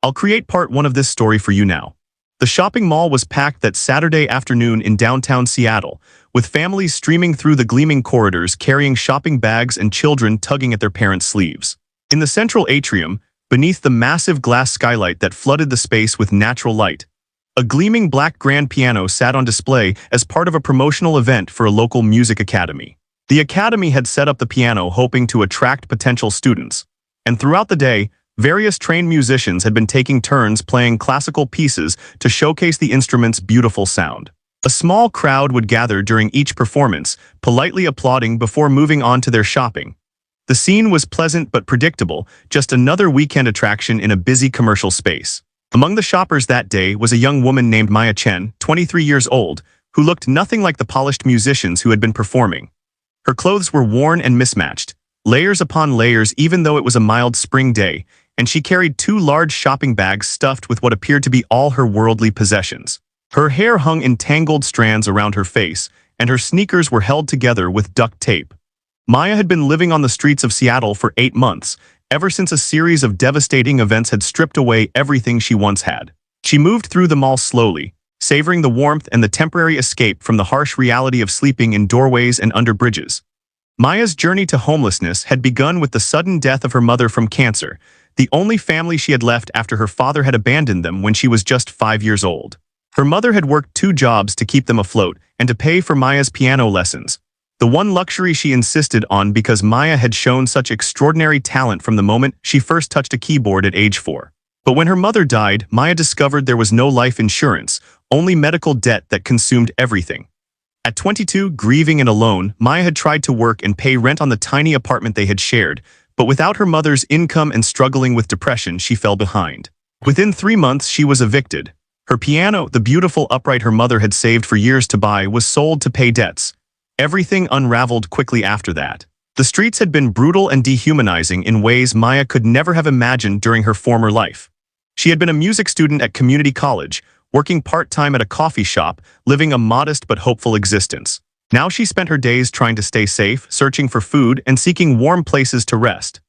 I'll create part 1 of this story for you now. The shopping mall was packed that Saturday afternoon in downtown Seattle, with families streaming through the gleaming corridors carrying shopping bags and children tugging at their parents' sleeves. In the central atrium, beneath the massive glass skylight that flooded the space with natural light, a gleaming black grand piano sat on display as part of a promotional event for a local music academy. The academy had set up the piano hoping to attract potential students, and throughout the day, various trained musicians had been taking turns playing classical pieces to showcase the instrument's beautiful sound. A small crowd would gather during each performance, politely applauding before moving on to their shopping. The scene was pleasant but predictable, just another weekend attraction in a busy commercial space. Among the shoppers that day was a young woman named Maya Chen, 23 years old, who looked nothing like the polished musicians who had been performing. Her clothes were worn and mismatched, layers upon layers even though it was a mild spring day, and she carried 2 large shopping bags stuffed with what appeared to be all her worldly possessions. Her hair hung in tangled strands around her face, and her sneakers were held together with duct tape. Maya had been living on the streets of Seattle for 8 months, ever since a series of devastating events had stripped away everything she once had. She moved through the mall slowly, savoring the warmth and the temporary escape from the harsh reality of sleeping in doorways and under bridges. Maya's journey to homelessness had begun with the sudden death of her mother from cancer, the only family she had left after her father had abandoned them when she was just 5 years old. Her mother had worked 2 jobs to keep them afloat and to pay for Maya's piano lessons, the one luxury she insisted on because Maya had shown such extraordinary talent from the moment she first touched a keyboard at age 4. But when her mother died, Maya discovered there was no life insurance, only medical debt that consumed everything. At 22, grieving and alone, Maya had tried to work and pay rent on the tiny apartment they had shared, but without her mother's income and struggling with depression, she fell behind. Within 3 months, she was evicted. Her piano, the beautiful upright her mother had saved for years to buy, was sold to pay debts. Everything unraveled quickly after that. The streets had been brutal and dehumanizing in ways Maya could never have imagined during her former life. She had been a music student at community college, working part-time at a coffee shop, living a modest but hopeful existence. Now she spent her days trying to stay safe, searching for food, and seeking warm places to rest.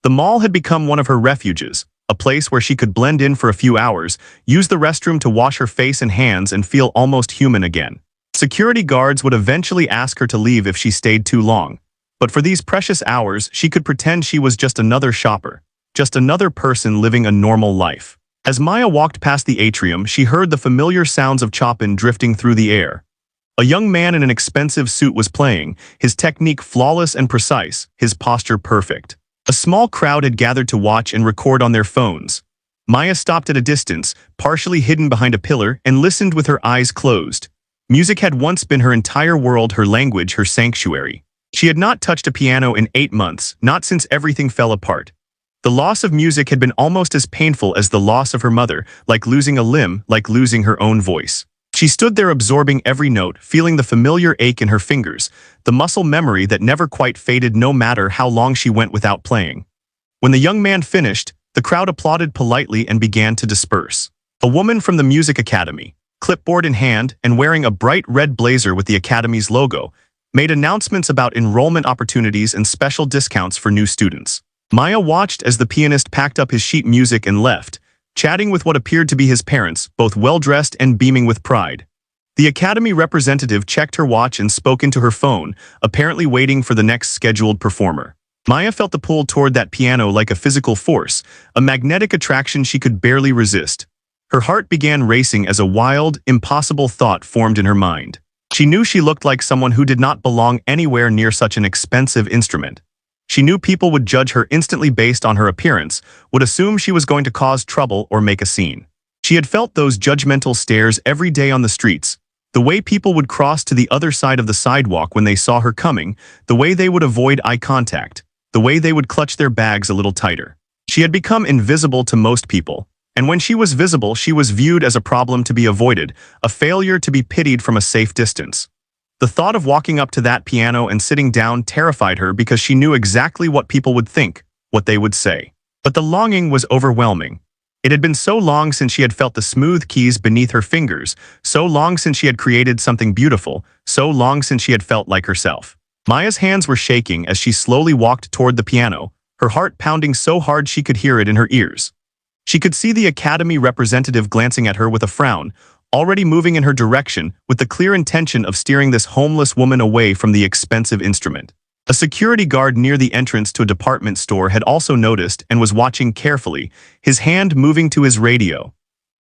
The mall had become one of her refuges, a place where she could blend in for a few hours, use the restroom to wash her face and hands, and feel almost human again. Security guards would eventually ask her to leave if she stayed too long, but for these precious hours, she could pretend she was just another shopper, just another person living a normal life. As Maya walked past the atrium, she heard the familiar sounds of Chopin drifting through the air. A young man in an expensive suit was playing, his technique flawless and precise, his posture perfect. A small crowd had gathered to watch and record on their phones. Maya stopped at a distance, partially hidden behind a pillar, and listened with her eyes closed. Music had once been her entire world, her language, her sanctuary. She had not touched a piano in 8 months, not since everything fell apart. The loss of music had been almost as painful as the loss of her mother, like losing a limb, like losing her own voice. She stood there absorbing every note, feeling the familiar ache in her fingers, the muscle memory that never quite faded no matter how long she went without playing. When the young man finished, the crowd applauded politely and began to disperse. A woman from the music academy, clipboard in hand and wearing a bright red blazer with the academy's logo, made announcements about enrollment opportunities and special discounts for new students. Maya watched as the pianist packed up his sheet music and left, chatting with what appeared to be his parents, both well-dressed and beaming with pride. The academy representative checked her watch and spoke into her phone, apparently waiting for the next scheduled performer. Maya felt the pull toward that piano like a physical force, a magnetic attraction she could barely resist. Her heart began racing as a wild, impossible thought formed in her mind. She knew she looked like someone who did not belong anywhere near such an expensive instrument. She knew people would judge her instantly based on her appearance, would assume she was going to cause trouble or make a scene. She had felt those judgmental stares every day on the streets, the way people would cross to the other side of the sidewalk when they saw her coming, the way they would avoid eye contact, the way they would clutch their bags a little tighter. She had become invisible to most people, and when she was visible, she was viewed as a problem to be avoided, a failure to be pitied from a safe distance. The thought of walking up to that piano and sitting down terrified her because she knew exactly what people would think, what they would say. But the longing was overwhelming. It had been so long since she had felt the smooth keys beneath her fingers, so long since she had created something beautiful, so long since she had felt like herself. Maya's hands were shaking as she slowly walked toward the piano, her heart pounding so hard she could hear it in her ears. She could see the Academy representative glancing at her with a frown, already moving in her direction with the clear intention of steering this homeless woman away from the expensive instrument. A security guard near the entrance to a department store had also noticed and was watching carefully, his hand moving to his radio.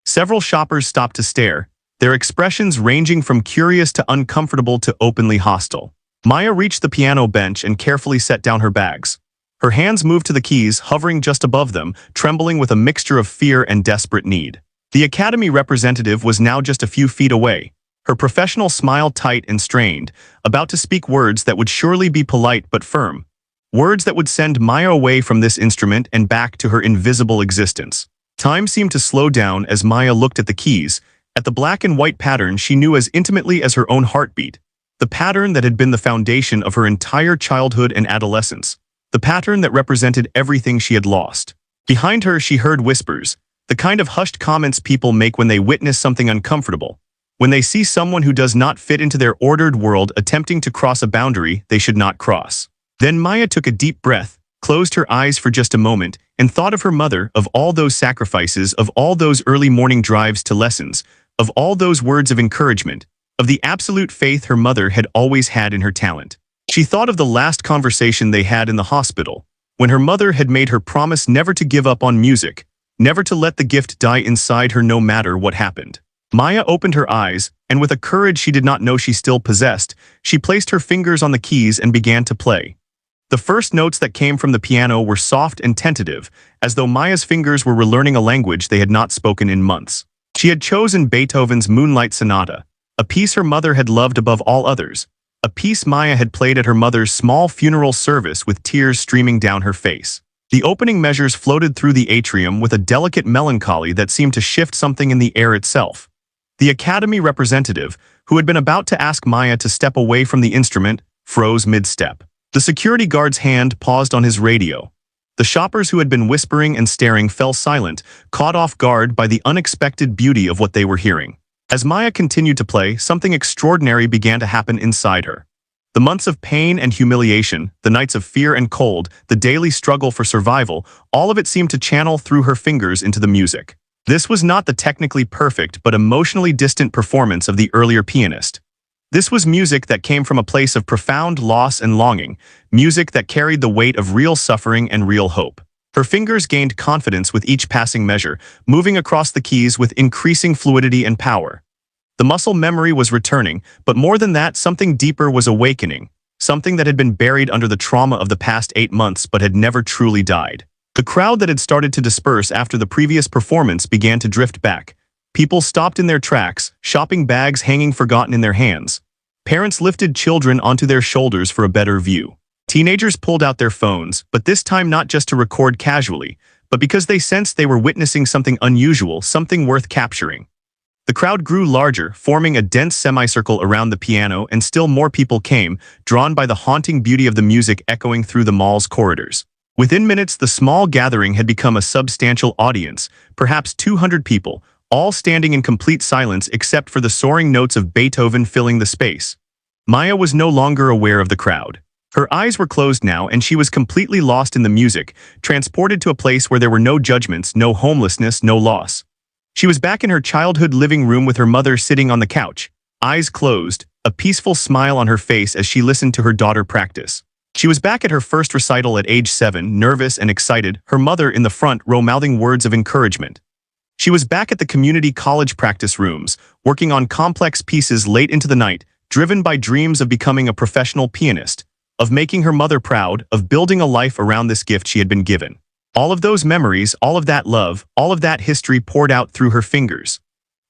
Several shoppers stopped to stare, their expressions ranging from curious to uncomfortable to openly hostile. Maya reached the piano bench and carefully set down her bags. Her hands moved to the keys, hovering just above them, trembling with a mixture of fear and desperate need. The Academy representative was now just a few feet away, her professional smile tight and strained, about to speak words that would surely be polite but firm. Words that would send Maya away from this instrument and back to her invisible existence. Time seemed to slow down as Maya looked at the keys, at the black and white pattern she knew as intimately as her own heartbeat. The pattern that had been the foundation of her entire childhood and adolescence. The pattern that represented everything she had lost. Behind her she heard whispers, the kind of hushed comments people make when they witness something uncomfortable. When they see someone who does not fit into their ordered world attempting to cross a boundary they should not cross. Then Maya took a deep breath, closed her eyes for just a moment, and thought of her mother, of all those sacrifices, of all those early morning drives to lessons, of all those words of encouragement, of the absolute faith her mother had always had in her talent. She thought of the last conversation they had in the hospital, when her mother had made her promise never to give up on music, never to let the gift die inside her no matter what happened. Maya opened her eyes, and with a courage she did not know she still possessed, she placed her fingers on the keys and began to play. The first notes that came from the piano were soft and tentative, as though Maya's fingers were relearning a language they had not spoken in months. She had chosen Beethoven's Moonlight Sonata, a piece her mother had loved above all others, a piece Maya had played at her mother's small funeral service with tears streaming down her face. The opening measures floated through the atrium with a delicate melancholy that seemed to shift something in the air itself. The Academy representative, who had been about to ask Maya to step away from the instrument, froze mid-step. The security guard's hand paused on his radio. The shoppers who had been whispering and staring fell silent, caught off guard by the unexpected beauty of what they were hearing. As Maya continued to play, something extraordinary began to happen inside her. The months of pain and humiliation, the nights of fear and cold, the daily struggle for survival, all of it seemed to channel through her fingers into the music. This was not the technically perfect but emotionally distant performance of the earlier pianist. This was music that came from a place of profound loss and longing, music that carried the weight of real suffering and real hope. Her fingers gained confidence with each passing measure, moving across the keys with increasing fluidity and power. The muscle memory was returning, but more than that, something deeper was awakening, something that had been buried under the trauma of the past 8 months but had never truly died. The crowd that had started to disperse after the previous performance began to drift back. People stopped in their tracks, shopping bags hanging forgotten in their hands. Parents lifted children onto their shoulders for a better view. Teenagers pulled out their phones, but this time not just to record casually, but because they sensed they were witnessing something unusual, something worth capturing. The crowd grew larger, forming a dense semicircle around the piano, and still more people came, drawn by the haunting beauty of the music echoing through the mall's corridors. Within minutes, the small gathering had become a substantial audience, perhaps 200 people, all standing in complete silence except for the soaring notes of Beethoven filling the space. Maya was no longer aware of the crowd. Her eyes were closed now, and she was completely lost in the music, transported to a place where there were no judgments, no homelessness, no loss. She was back in her childhood living room with her mother sitting on the couch, eyes closed, a peaceful smile on her face as she listened to her daughter practice. She was back at her first recital at age 7, nervous and excited, her mother in the front row mouthing words of encouragement. She was back at the community college practice rooms, working on complex pieces late into the night, driven by dreams of becoming a professional pianist, of making her mother proud, of building a life around this gift she had been given. All of those memories, all of that love, all of that history poured out through her fingers.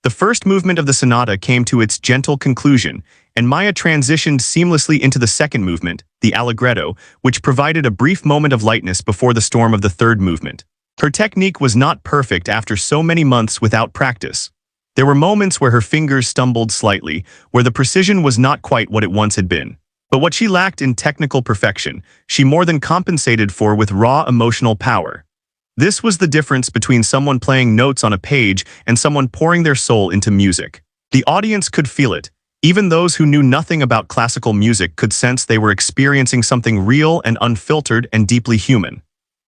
The first movement of the sonata came to its gentle conclusion, and Maya transitioned seamlessly into the second movement, the allegretto, which provided a brief moment of lightness before the storm of the third movement. Her technique was not perfect after so many months without practice. There were moments where her fingers stumbled slightly, where the precision was not quite what it once had been. But what she lacked in technical perfection, she more than compensated for with raw emotional power. This was the difference between someone playing notes on a page and someone pouring their soul into music. The audience could feel it. Even those who knew nothing about classical music could sense they were experiencing something real and unfiltered and deeply human.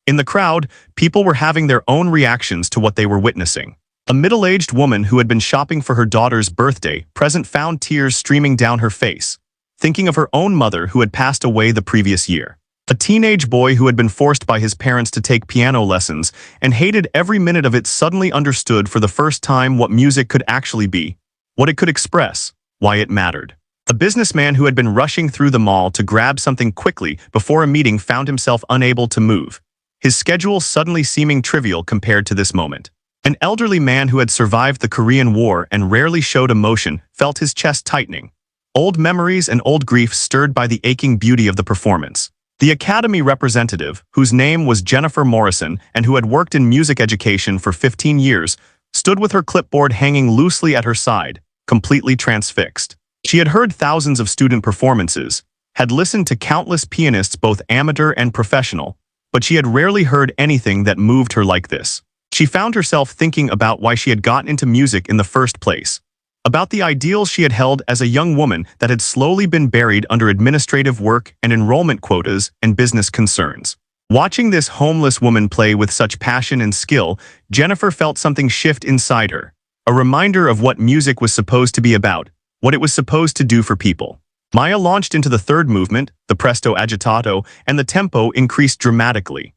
In the crowd, people were having their own reactions to what they were witnessing. A middle-aged woman who had been shopping for her daughter's birthday present found tears streaming down her face, thinking of her own mother who had passed away the previous year. A teenage boy who had been forced by his parents to take piano lessons and hated every minute of it suddenly understood for the first time what music could actually be, what it could express, why it mattered. A businessman who had been rushing through the mall to grab something quickly before a meeting found himself unable to move, his schedule suddenly seeming trivial compared to this moment. An elderly man who had survived the Korean War and rarely showed emotion felt his chest tightening. Old memories and old grief stirred by the aching beauty of the performance. The Academy representative, whose name was Jennifer Morrison and who had worked in music education for 15 years, stood with her clipboard hanging loosely at her side, completely transfixed. She had heard thousands of student performances, had listened to countless pianists both amateur and professional, but she had rarely heard anything that moved her like this. She found herself thinking about why she had gotten into music in the first place, about the ideals she had held as a young woman that had slowly been buried under administrative work and enrollment quotas and business concerns. Watching this homeless woman play with such passion and skill, Jennifer felt something shift inside her, a reminder of what music was supposed to be about, what it was supposed to do for people. Maya launched into the third movement, the presto agitato, and the tempo increased dramatically.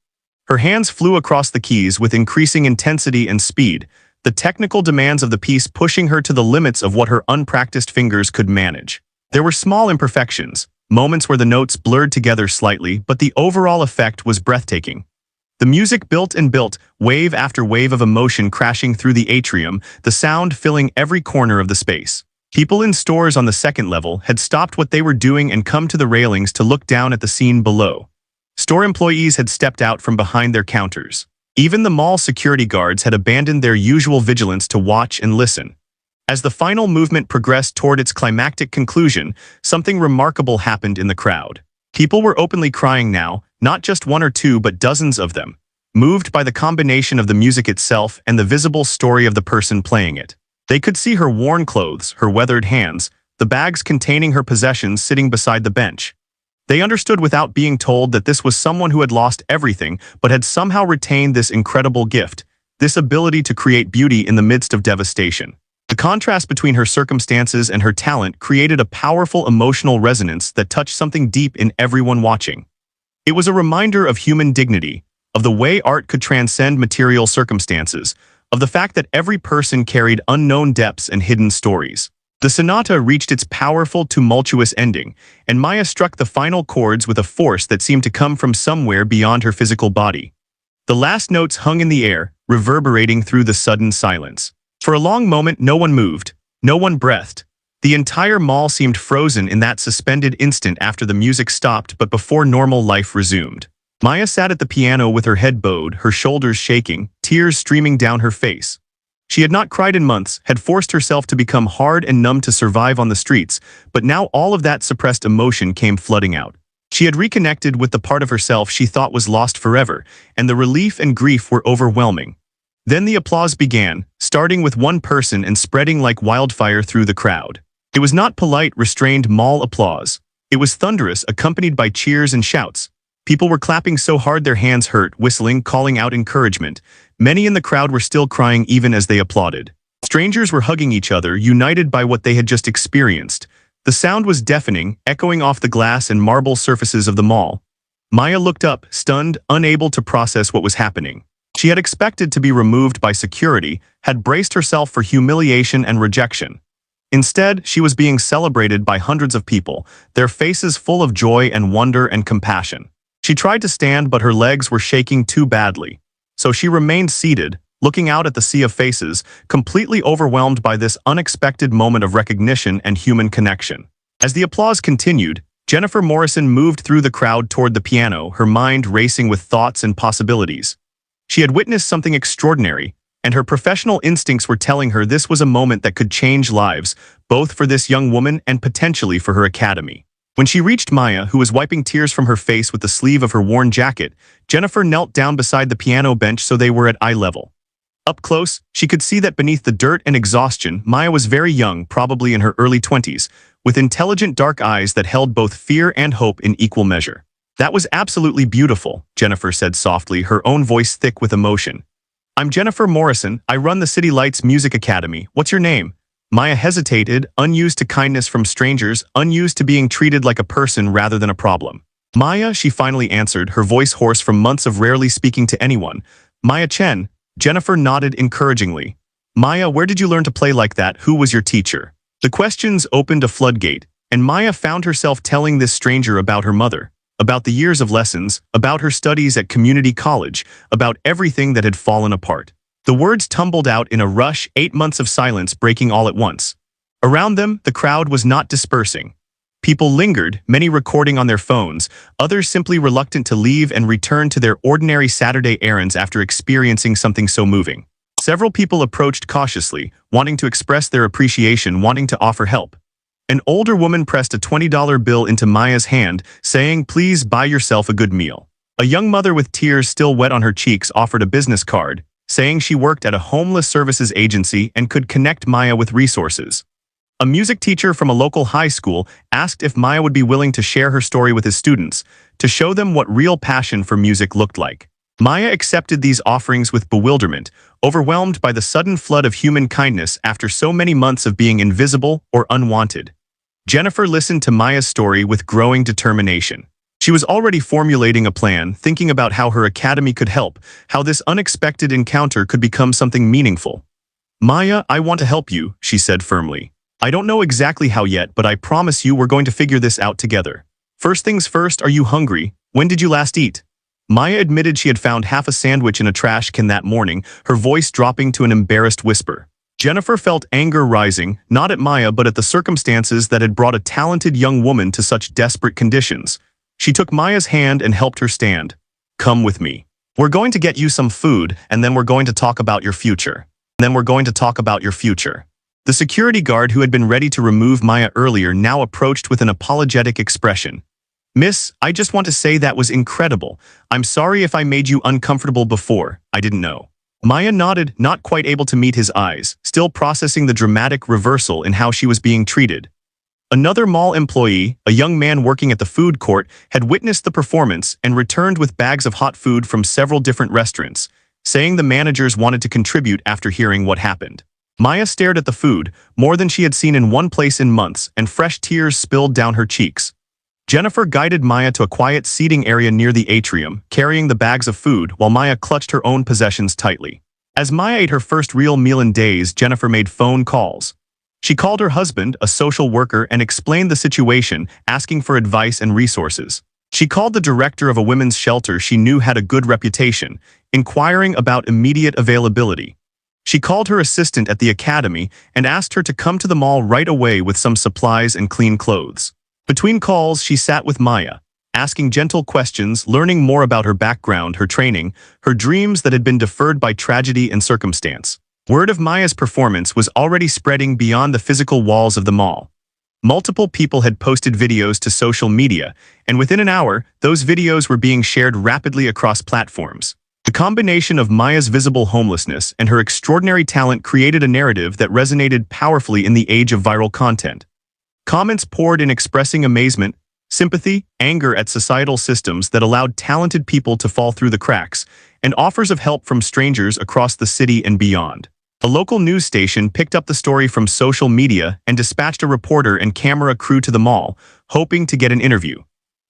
Her hands flew across the keys with increasing intensity and speed, the technical demands of the piece pushing her to the limits of what her unpracticed fingers could manage. There were small imperfections, moments where the notes blurred together slightly, but the overall effect was breathtaking. The music built and built, wave after wave of emotion crashing through the atrium, the sound filling every corner of the space. People in stores on the second level had stopped what they were doing and come to the railings to look down at the scene below. Store employees had stepped out from behind their counters. Even the mall security guards had abandoned their usual vigilance to watch and listen. As the final movement progressed toward its climactic conclusion, something remarkable happened in the crowd. People were openly crying now, not just one or two but dozens of them, moved by the combination of the music itself and the visible story of the person playing it. They could see her worn clothes, her weathered hands, the bags containing her possessions sitting beside the bench. They understood without being told that this was someone who had lost everything but had somehow retained this incredible gift, this ability to create beauty in the midst of devastation. The contrast between her circumstances and her talent created a powerful emotional resonance that touched something deep in everyone watching. It was a reminder of human dignity, of the way art could transcend material circumstances, of the fact that every person carried unknown depths and hidden stories. The sonata reached its powerful, tumultuous ending, and Maya struck the final chords with a force that seemed to come from somewhere beyond her physical body. The last notes hung in the air, reverberating through the sudden silence. For a long moment, no one moved, no one breathed. The entire mall seemed frozen in that suspended instant after the music stopped but before normal life resumed. Maya sat at the piano with her head bowed, her shoulders shaking, tears streaming down her face. She had not cried in months, had forced herself to become hard and numb to survive on the streets, but now all of that suppressed emotion came flooding out. She had reconnected with the part of herself she thought was lost forever, and the relief and grief were overwhelming. Then the applause began, starting with one person and spreading like wildfire through the crowd. It was not polite, restrained mall applause. It was thunderous, accompanied by cheers and shouts. People were clapping so hard their hands hurt, whistling, calling out encouragement. Many in the crowd were still crying even as they applauded. Strangers were hugging each other, united by what they had just experienced. The sound was deafening, echoing off the glass and marble surfaces of the mall. Maya looked up, stunned, unable to process what was happening. She had expected to be removed by security, had braced herself for humiliation and rejection. Instead, she was being celebrated by hundreds of people, their faces full of joy and wonder and compassion. She tried to stand, but her legs were shaking too badly. So she remained seated, looking out at the sea of faces, completely overwhelmed by this unexpected moment of recognition and human connection. As the applause continued, Jennifer Morrison moved through the crowd toward the piano, her mind racing with thoughts and possibilities. She had witnessed something extraordinary, and her professional instincts were telling her this was a moment that could change lives, both for this young woman and potentially for her academy. When she reached Maya, who was wiping tears from her face with the sleeve of her worn jacket, Jennifer knelt down beside the piano bench so they were at eye level. Up close, she could see that beneath the dirt and exhaustion, Maya was very young, probably in her early 20s, with intelligent dark eyes that held both fear and hope in equal measure. That was absolutely beautiful, Jennifer said softly, her own voice thick with emotion. I'm Jennifer Morrison. I run the City Lights Music Academy. What's your name? Maya hesitated, unused to kindness from strangers, unused to being treated like a person rather than a problem. Maya, she finally answered, her voice hoarse from months of rarely speaking to anyone. Maya Chen. Jennifer nodded encouragingly. Maya, where did you learn to play like that? Who was your teacher? The questions opened a floodgate, and Maya found herself telling this stranger about her mother, about the years of lessons, about her studies at community college, about everything that had fallen apart. The words tumbled out in a rush, 8 months of silence breaking all at once. Around them, the crowd was not dispersing. People lingered, many recording on their phones, others simply reluctant to leave and return to their ordinary Saturday errands after experiencing something so moving. Several people approached cautiously, wanting to express their appreciation, wanting to offer help. An older woman pressed a $20 bill into Maya's hand, saying, "Please buy yourself a good meal." A young mother with tears still wet on her cheeks offered a business card, saying she worked at a homeless services agency and could connect Maya with resources. A music teacher from a local high school asked if Maya would be willing to share her story with his students, to show them what real passion for music looked like. Maya accepted these offerings with bewilderment, overwhelmed by the sudden flood of human kindness after so many months of being invisible or unwanted. Jennifer listened to Maya's story with growing determination. She was already formulating a plan, thinking about how her academy could help, how this unexpected encounter could become something meaningful. Maya, I want to help you, she said firmly. I don't know exactly how yet, but I promise you we're going to figure this out together. First things first, are you hungry? When did you last eat? Maya admitted she had found half a sandwich in a trash can that morning, her voice dropping to an embarrassed whisper. Jennifer felt anger rising, not at Maya but at the circumstances that had brought a talented young woman to such desperate conditions. She took Maya's hand and helped her stand. Come with me. We're going to get you some food, and then we're going to talk about your future. The security guard who had been ready to remove Maya earlier now approached with an apologetic expression. Miss, I just want to say that was incredible. I'm sorry if I made you uncomfortable before. I didn't know. Maya nodded, not quite able to meet his eyes, still processing the dramatic reversal in how she was being treated. Another mall employee, a young man working at the food court, had witnessed the performance and returned with bags of hot food from several different restaurants, saying the managers wanted to contribute after hearing what happened. Maya stared at the food, more than she had seen in one place in months, and fresh tears spilled down her cheeks. Jennifer guided Maya to a quiet seating area near the atrium, carrying the bags of food while Maya clutched her own possessions tightly. As Maya ate her first real meal in days, Jennifer made phone calls. She called her husband, a social worker, and explained the situation, asking for advice and resources. She called the director of a women's shelter she knew had a good reputation, inquiring about immediate availability. She called her assistant at the academy and asked her to come to the mall right away with some supplies and clean clothes. Between calls, she sat with Maya, asking gentle questions, learning more about her background, her training, her dreams that had been deferred by tragedy and circumstance. Word of Maya's performance was already spreading beyond the physical walls of the mall. Multiple people had posted videos to social media, and within an hour, those videos were being shared rapidly across platforms. The combination of Maya's visible homelessness and her extraordinary talent created a narrative that resonated powerfully in the age of viral content. Comments poured in expressing amazement, sympathy, anger at societal systems that allowed talented people to fall through the cracks, and offers of help from strangers across the city and beyond. A local news station picked up the story from social media and dispatched a reporter and camera crew to the mall, hoping to get an interview.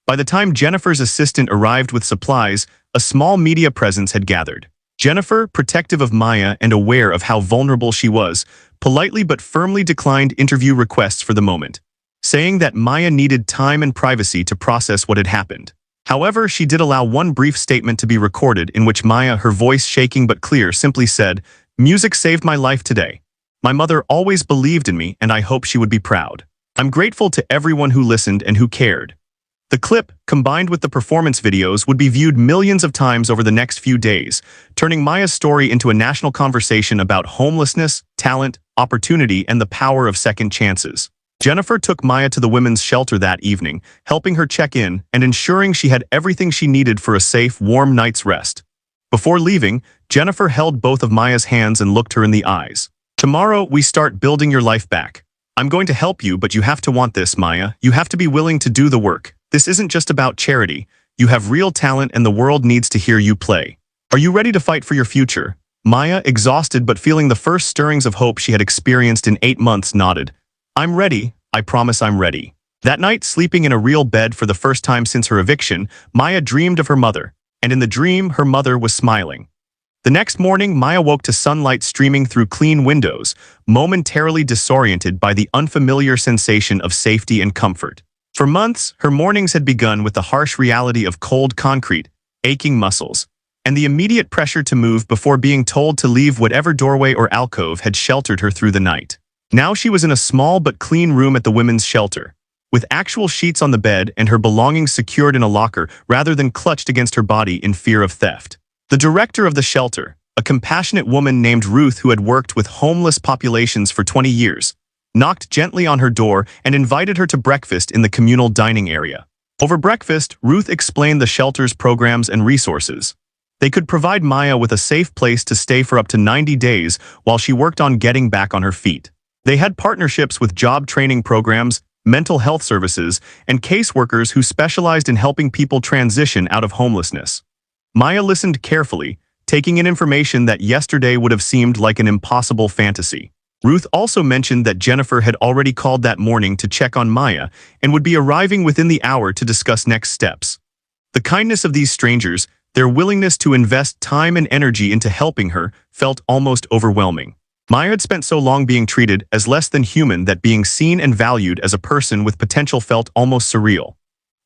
By the time Jennifer's assistant arrived with supplies, a small media presence had gathered. Jennifer, protective of Maya and aware of how vulnerable she was, politely but firmly declined interview requests for the moment, saying that Maya needed time and privacy to process what had happened. However, she did allow one brief statement to be recorded in which Maya, her voice shaking but clear, simply said, "Music saved my life today. My mother always believed in me, and I hope she would be proud. I'm grateful to everyone who listened and who cared." The clip, combined with the performance videos, would be viewed millions of times over the next few days, turning Maya's story into a national conversation about homelessness, talent, opportunity, and the power of second chances. Jennifer took Maya to the women's shelter that evening, helping her check in and ensuring she had everything she needed for a safe, warm night's rest. Before leaving, Jennifer held both of Maya's hands and looked her in the eyes. "Tomorrow, we start building your life back. I'm going to help you, but you have to want this, Maya. You have to be willing to do the work. This isn't just about charity. You have real talent and the world needs to hear you play. Are you ready to fight for your future? Maya, exhausted but feeling the first stirrings of hope she had experienced in 8 months, nodded. I'm ready. I promise I'm ready. That night, sleeping in a real bed for the first time since her eviction, Maya dreamed of her mother, and in the dream, her mother was smiling. The next morning, Maya woke to sunlight streaming through clean windows, momentarily disoriented by the unfamiliar sensation of safety and comfort. For months, her mornings had begun with the harsh reality of cold concrete, aching muscles, and the immediate pressure to move before being told to leave whatever doorway or alcove had sheltered her through the night. Now she was in a small but clean room at the women's shelter, with actual sheets on the bed and her belongings secured in a locker rather than clutched against her body in fear of theft. The director of the shelter, a compassionate woman named Ruth who had worked with homeless populations for 20 years, knocked gently on her door and invited her to breakfast in the communal dining area. Over breakfast, Ruth explained the shelter's programs and resources. They could provide Maya with a safe place to stay for up to 90 days while she worked on getting back on her feet. They had partnerships with job training programs, mental health services, and caseworkers who specialized in helping people transition out of homelessness. Maya listened carefully, taking in information that yesterday would have seemed like an impossible fantasy. Ruth also mentioned that Jennifer had already called that morning to check on Maya and would be arriving within the hour to discuss next steps. The kindness of these strangers, their willingness to invest time and energy into helping her, felt almost overwhelming. Maya had spent so long being treated as less than human that being seen and valued as a person with potential felt almost surreal.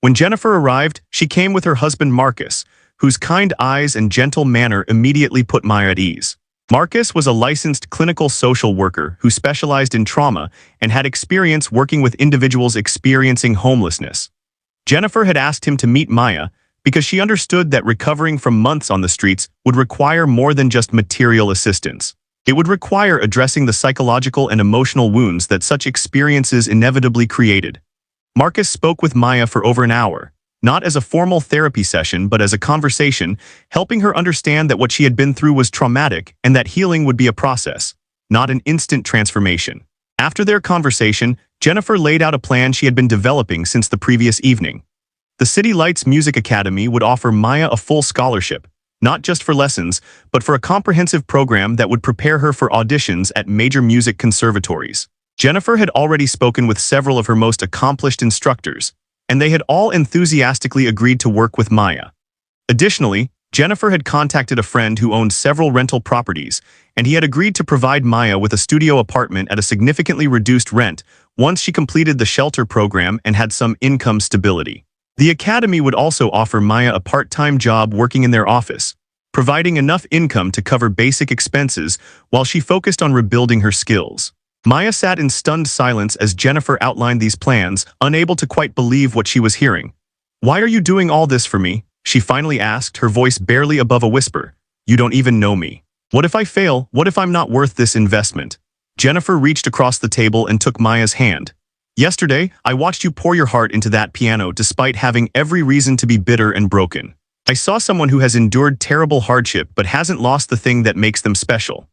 When Jennifer arrived, she came with her husband Marcus, whose kind eyes and gentle manner immediately put Maya at ease. Marcus was a licensed clinical social worker who specialized in trauma and had experience working with individuals experiencing homelessness. Jennifer had asked him to meet Maya because she understood that recovering from months on the streets would require more than just material assistance. It would require addressing the psychological and emotional wounds that such experiences inevitably created. Marcus spoke with Maya for over an hour, not as a formal therapy session but as a conversation, helping her understand that what she had been through was traumatic and that healing would be a process, not an instant transformation. After their conversation, Jennifer laid out a plan she had been developing since the previous evening. The City Lights Music Academy would offer Maya a full scholarship, not just for lessons, but for a comprehensive program that would prepare her for auditions at major music conservatories. Jennifer had already spoken with several of her most accomplished instructors, and they had all enthusiastically agreed to work with Maya. Additionally, Jennifer had contacted a friend who owned several rental properties, and he had agreed to provide Maya with a studio apartment at a significantly reduced rent once she completed the shelter program and had some income stability. The academy would also offer Maya a part-time job working in their office, providing enough income to cover basic expenses while she focused on rebuilding her skills. Maya sat in stunned silence as Jennifer outlined these plans, unable to quite believe what she was hearing. "Why are you doing all this for me?" she finally asked, her voice barely above a whisper. "You don't even know me. What if I fail? What if I'm not worth this investment?" Jennifer reached across the table and took Maya's hand. "Yesterday, I watched you pour your heart into that piano despite having every reason to be bitter and broken. I saw someone who has endured terrible hardship but hasn't lost the thing that makes them special.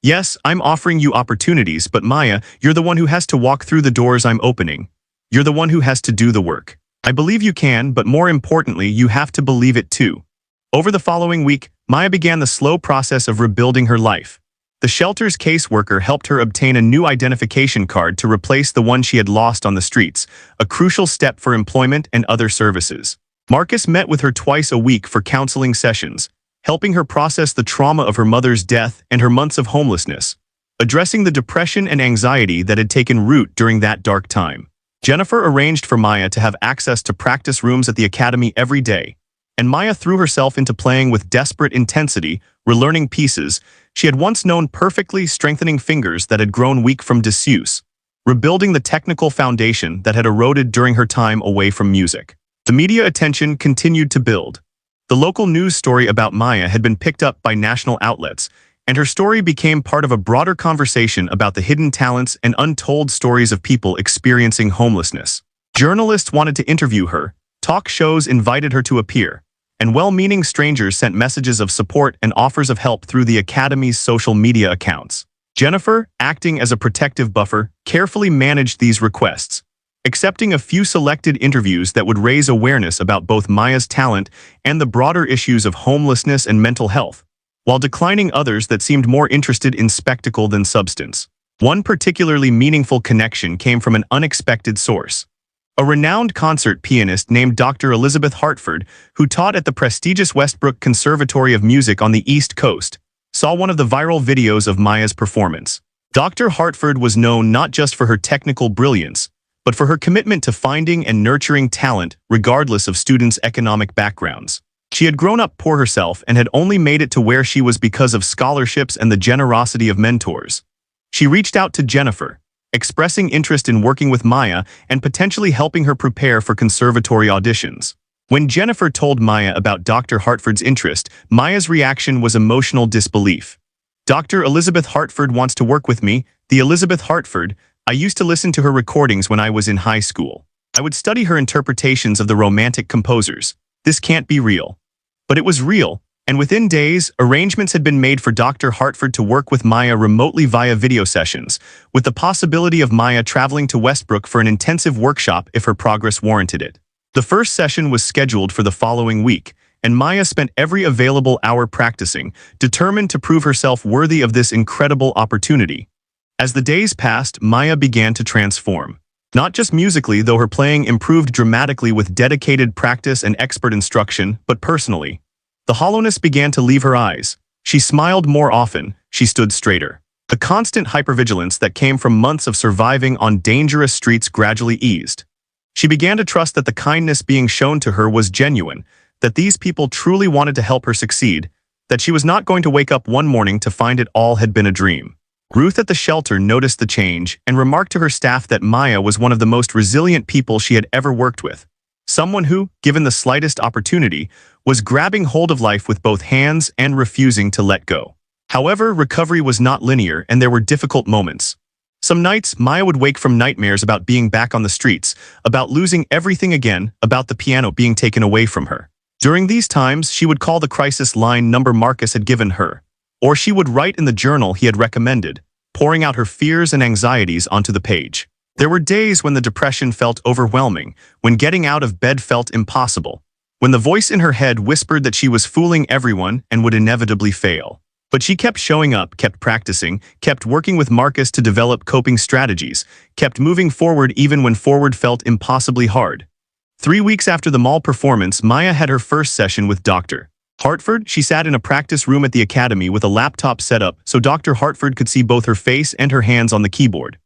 Yes, I'm offering you opportunities, but Maya, you're the one who has to walk through the doors I'm opening. You're the one who has to do the work. I believe you can, but more importantly, you have to believe it too." Over the following week, Maya began the slow process of rebuilding her life. The shelter's caseworker helped her obtain a new identification card to replace the one she had lost on the streets, a crucial step for employment and other services. Marcus met with her twice a week for counseling sessions, helping her process the trauma of her mother's death and her months of homelessness, addressing the depression and anxiety that had taken root during that dark time. Jennifer arranged for Maya to have access to practice rooms at the academy every day, and Maya threw herself into playing with desperate intensity, relearning pieces she had once known perfectly, strengthening fingers that had grown weak from disuse, rebuilding the technical foundation that had eroded during her time away from music. The media attention continued to build. The local news story about Maya had been picked up by national outlets, and her story became part of a broader conversation about the hidden talents and untold stories of people experiencing homelessness. Journalists wanted to interview her, talk shows invited her to appear, and well-meaning strangers sent messages of support and offers of help through the Academy's social media accounts. Jennifer, acting as a protective buffer, carefully managed these requests, accepting a few selected interviews that would raise awareness about both Maya's talent and the broader issues of homelessness and mental health, while declining others that seemed more interested in spectacle than substance. One particularly meaningful connection came from an unexpected source. A renowned concert pianist named Dr. Elizabeth Hartford, who taught at the prestigious Westbrook Conservatory of Music on the East Coast, saw one of the viral videos of Maya's performance. Dr. Hartford was known not just for her technical brilliance, but for her commitment to finding and nurturing talent regardless of students' economic backgrounds. She had grown up poor herself and had only made it to where she was because of scholarships and the generosity of mentors. She reached out to Jennifer, expressing interest in working with Maya and potentially helping her prepare for conservatory auditions. When Jennifer told Maya about Dr. Hartford's interest, Maya's reaction was emotional disbelief. "Dr. Elizabeth Hartford wants to work with me. The Elizabeth Hartford, I used to listen to her recordings when I was in high school. I would study her interpretations of the Romantic composers. This can't be real." But it was real, and within days, arrangements had been made for Dr. Hartford to work with Maya remotely via video sessions, with the possibility of Maya traveling to Westbrook for an intensive workshop if her progress warranted it. The first session was scheduled for the following week, and Maya spent every available hour practicing, determined to prove herself worthy of this incredible opportunity. As the days passed, Maya began to transform. Not just musically, though her playing improved dramatically with dedicated practice and expert instruction, but personally. The hollowness began to leave her eyes. She smiled more often, she stood straighter. The constant hypervigilance that came from months of surviving on dangerous streets gradually eased. She began to trust that the kindness being shown to her was genuine, that these people truly wanted to help her succeed, that she was not going to wake up one morning to find it all had been a dream. Ruth at the shelter noticed the change and remarked to her staff that Maya was one of the most resilient people she had ever worked with. Someone who, given the slightest opportunity, was grabbing hold of life with both hands and refusing to let go. However, recovery was not linear and there were difficult moments. Some nights, Maya would wake from nightmares about being back on the streets, about losing everything again, about the piano being taken away from her. During these times, she would call the crisis line number Marcus had given her, or she would write in the journal he had recommended, pouring out her fears and anxieties onto the page. There were days when the depression felt overwhelming, when getting out of bed felt impossible, when the voice in her head whispered that she was fooling everyone and would inevitably fail. But she kept showing up, kept practicing, kept working with Marcus to develop coping strategies, kept moving forward even when forward felt impossibly hard. 3 weeks after the mall performance, Maya had her first session with Dr. Hartford. She sat in a practice room at the academy with a laptop set up so Dr. Hartford could see both her face and her hands on the keyboard.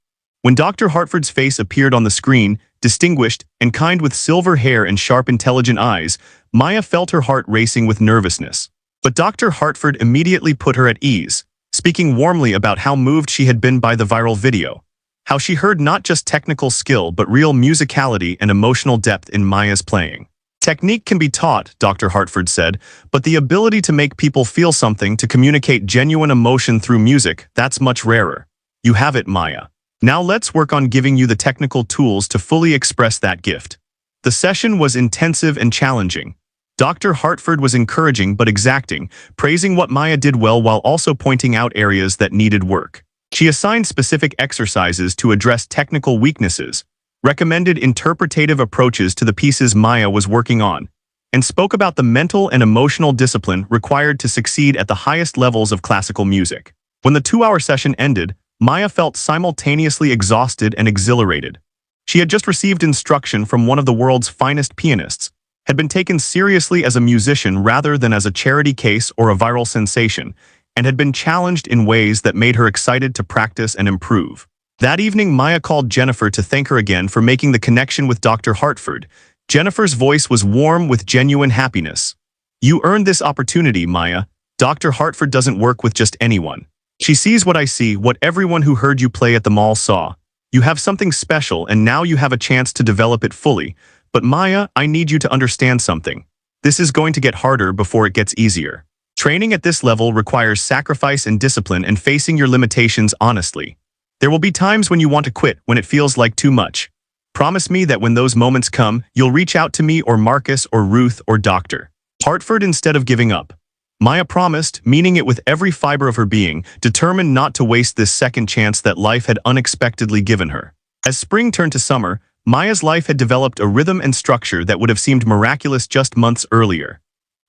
When Dr. Hartford's face appeared on the screen, distinguished and kind with silver hair and sharp, intelligent eyes, Maya felt her heart racing with nervousness. But Dr. Hartford immediately put her at ease, speaking warmly about how moved she had been by the viral video, how she heard not just technical skill but real musicality and emotional depth in Maya's playing. "Technique can be taught," Dr. Hartford said, "but the ability to make people feel something, to communicate genuine emotion through music, that's much rarer. You have it, Maya. Now let's work on giving you the technical tools to fully express that gift." The session was intensive and challenging. Dr. Hartford was encouraging but exacting, praising what Maya did well while also pointing out areas that needed work. She assigned specific exercises to address technical weaknesses, recommended interpretative approaches to the pieces Maya was working on, and spoke about the mental and emotional discipline required to succeed at the highest levels of classical music. When the 2-hour session ended, Maya felt simultaneously exhausted and exhilarated. She had just received instruction from one of the world's finest pianists, had been taken seriously as a musician rather than as a charity case or a viral sensation, and had been challenged in ways that made her excited to practice and improve. That evening, Maya called Jennifer to thank her again for making the connection with Dr. Hartford. Jennifer's voice was warm with genuine happiness. "You earned this opportunity, Maya. Dr. Hartford doesn't work with just anyone. She sees what I see, what everyone who heard you play at the mall saw. You have something special and now you have a chance to develop it fully. But Maya, I need you to understand something. This is going to get harder before it gets easier. Training at this level requires sacrifice and discipline and facing your limitations honestly. There will be times when you want to quit, when it feels like too much. Promise me that when those moments come, you'll reach out to me or Marcus or Ruth or Dr. Hartford instead of giving up." Maya promised, meaning it with every fiber of her being, determined not to waste this second chance that life had unexpectedly given her. As spring turned to summer, Maya's life had developed a rhythm and structure that would have seemed miraculous just months earlier.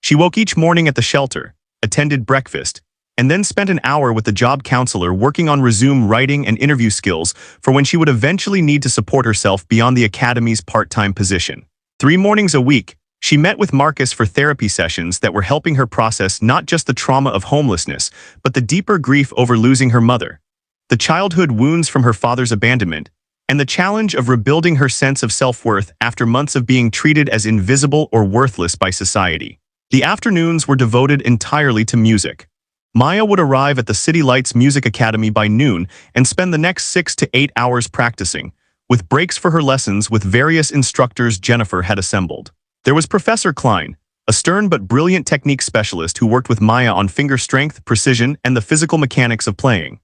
She woke each morning at the shelter, attended breakfast, and then spent an hour with the job counselor working on resume writing and interview skills for when she would eventually need to support herself beyond the academy's part-time position. 3 mornings a week, she met with Marcus for therapy sessions that were helping her process not just the trauma of homelessness, but the deeper grief over losing her mother, the childhood wounds from her father's abandonment, and the challenge of rebuilding her sense of self-worth after months of being treated as invisible or worthless by society. The afternoons were devoted entirely to music. Maya would arrive at the City Lights Music Academy by noon and spend the next 6 to 8 hours practicing, with breaks for her lessons with various instructors Jennifer had assembled. There was Professor Klein, a stern but brilliant technique specialist who worked with Maya on finger strength, precision, and the physical mechanics of playing.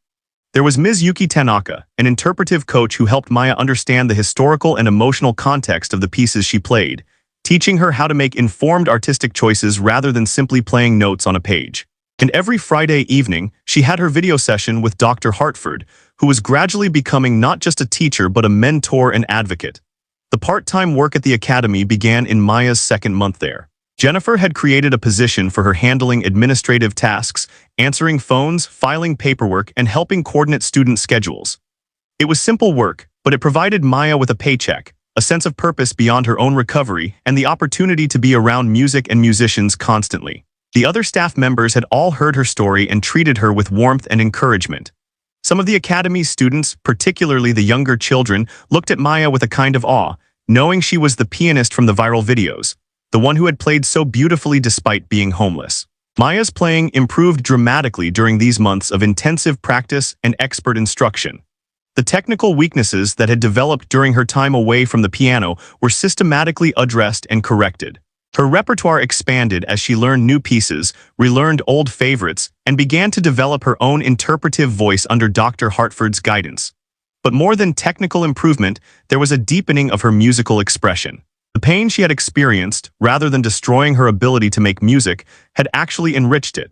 There was Ms. Yuki Tanaka, an interpretive coach who helped Maya understand the historical and emotional context of the pieces she played, teaching her how to make informed artistic choices rather than simply playing notes on a page. And every Friday evening, she had her video session with Dr. Hartford, who was gradually becoming not just a teacher but a mentor and advocate. The part-time work at the academy began in Maya's second month there. Jennifer had created a position for her handling administrative tasks, answering phones, filing paperwork, and helping coordinate student schedules. It was simple work, but it provided Maya with a paycheck, a sense of purpose beyond her own recovery, and the opportunity to be around music and musicians constantly. The other staff members had all heard her story and treated her with warmth and encouragement. Some of the academy's students, particularly the younger children, looked at Maya with a kind of awe, knowing she was the pianist from the viral videos, the one who had played so beautifully despite being homeless. Maya's playing improved dramatically during these months of intensive practice and expert instruction. The technical weaknesses that had developed during her time away from the piano were systematically addressed and corrected. Her repertoire expanded as she learned new pieces, relearned old favorites, and began to develop her own interpretive voice under Dr. Hartford's guidance. But more than technical improvement, there was a deepening of her musical expression. The pain she had experienced, rather than destroying her ability to make music, had actually enriched it.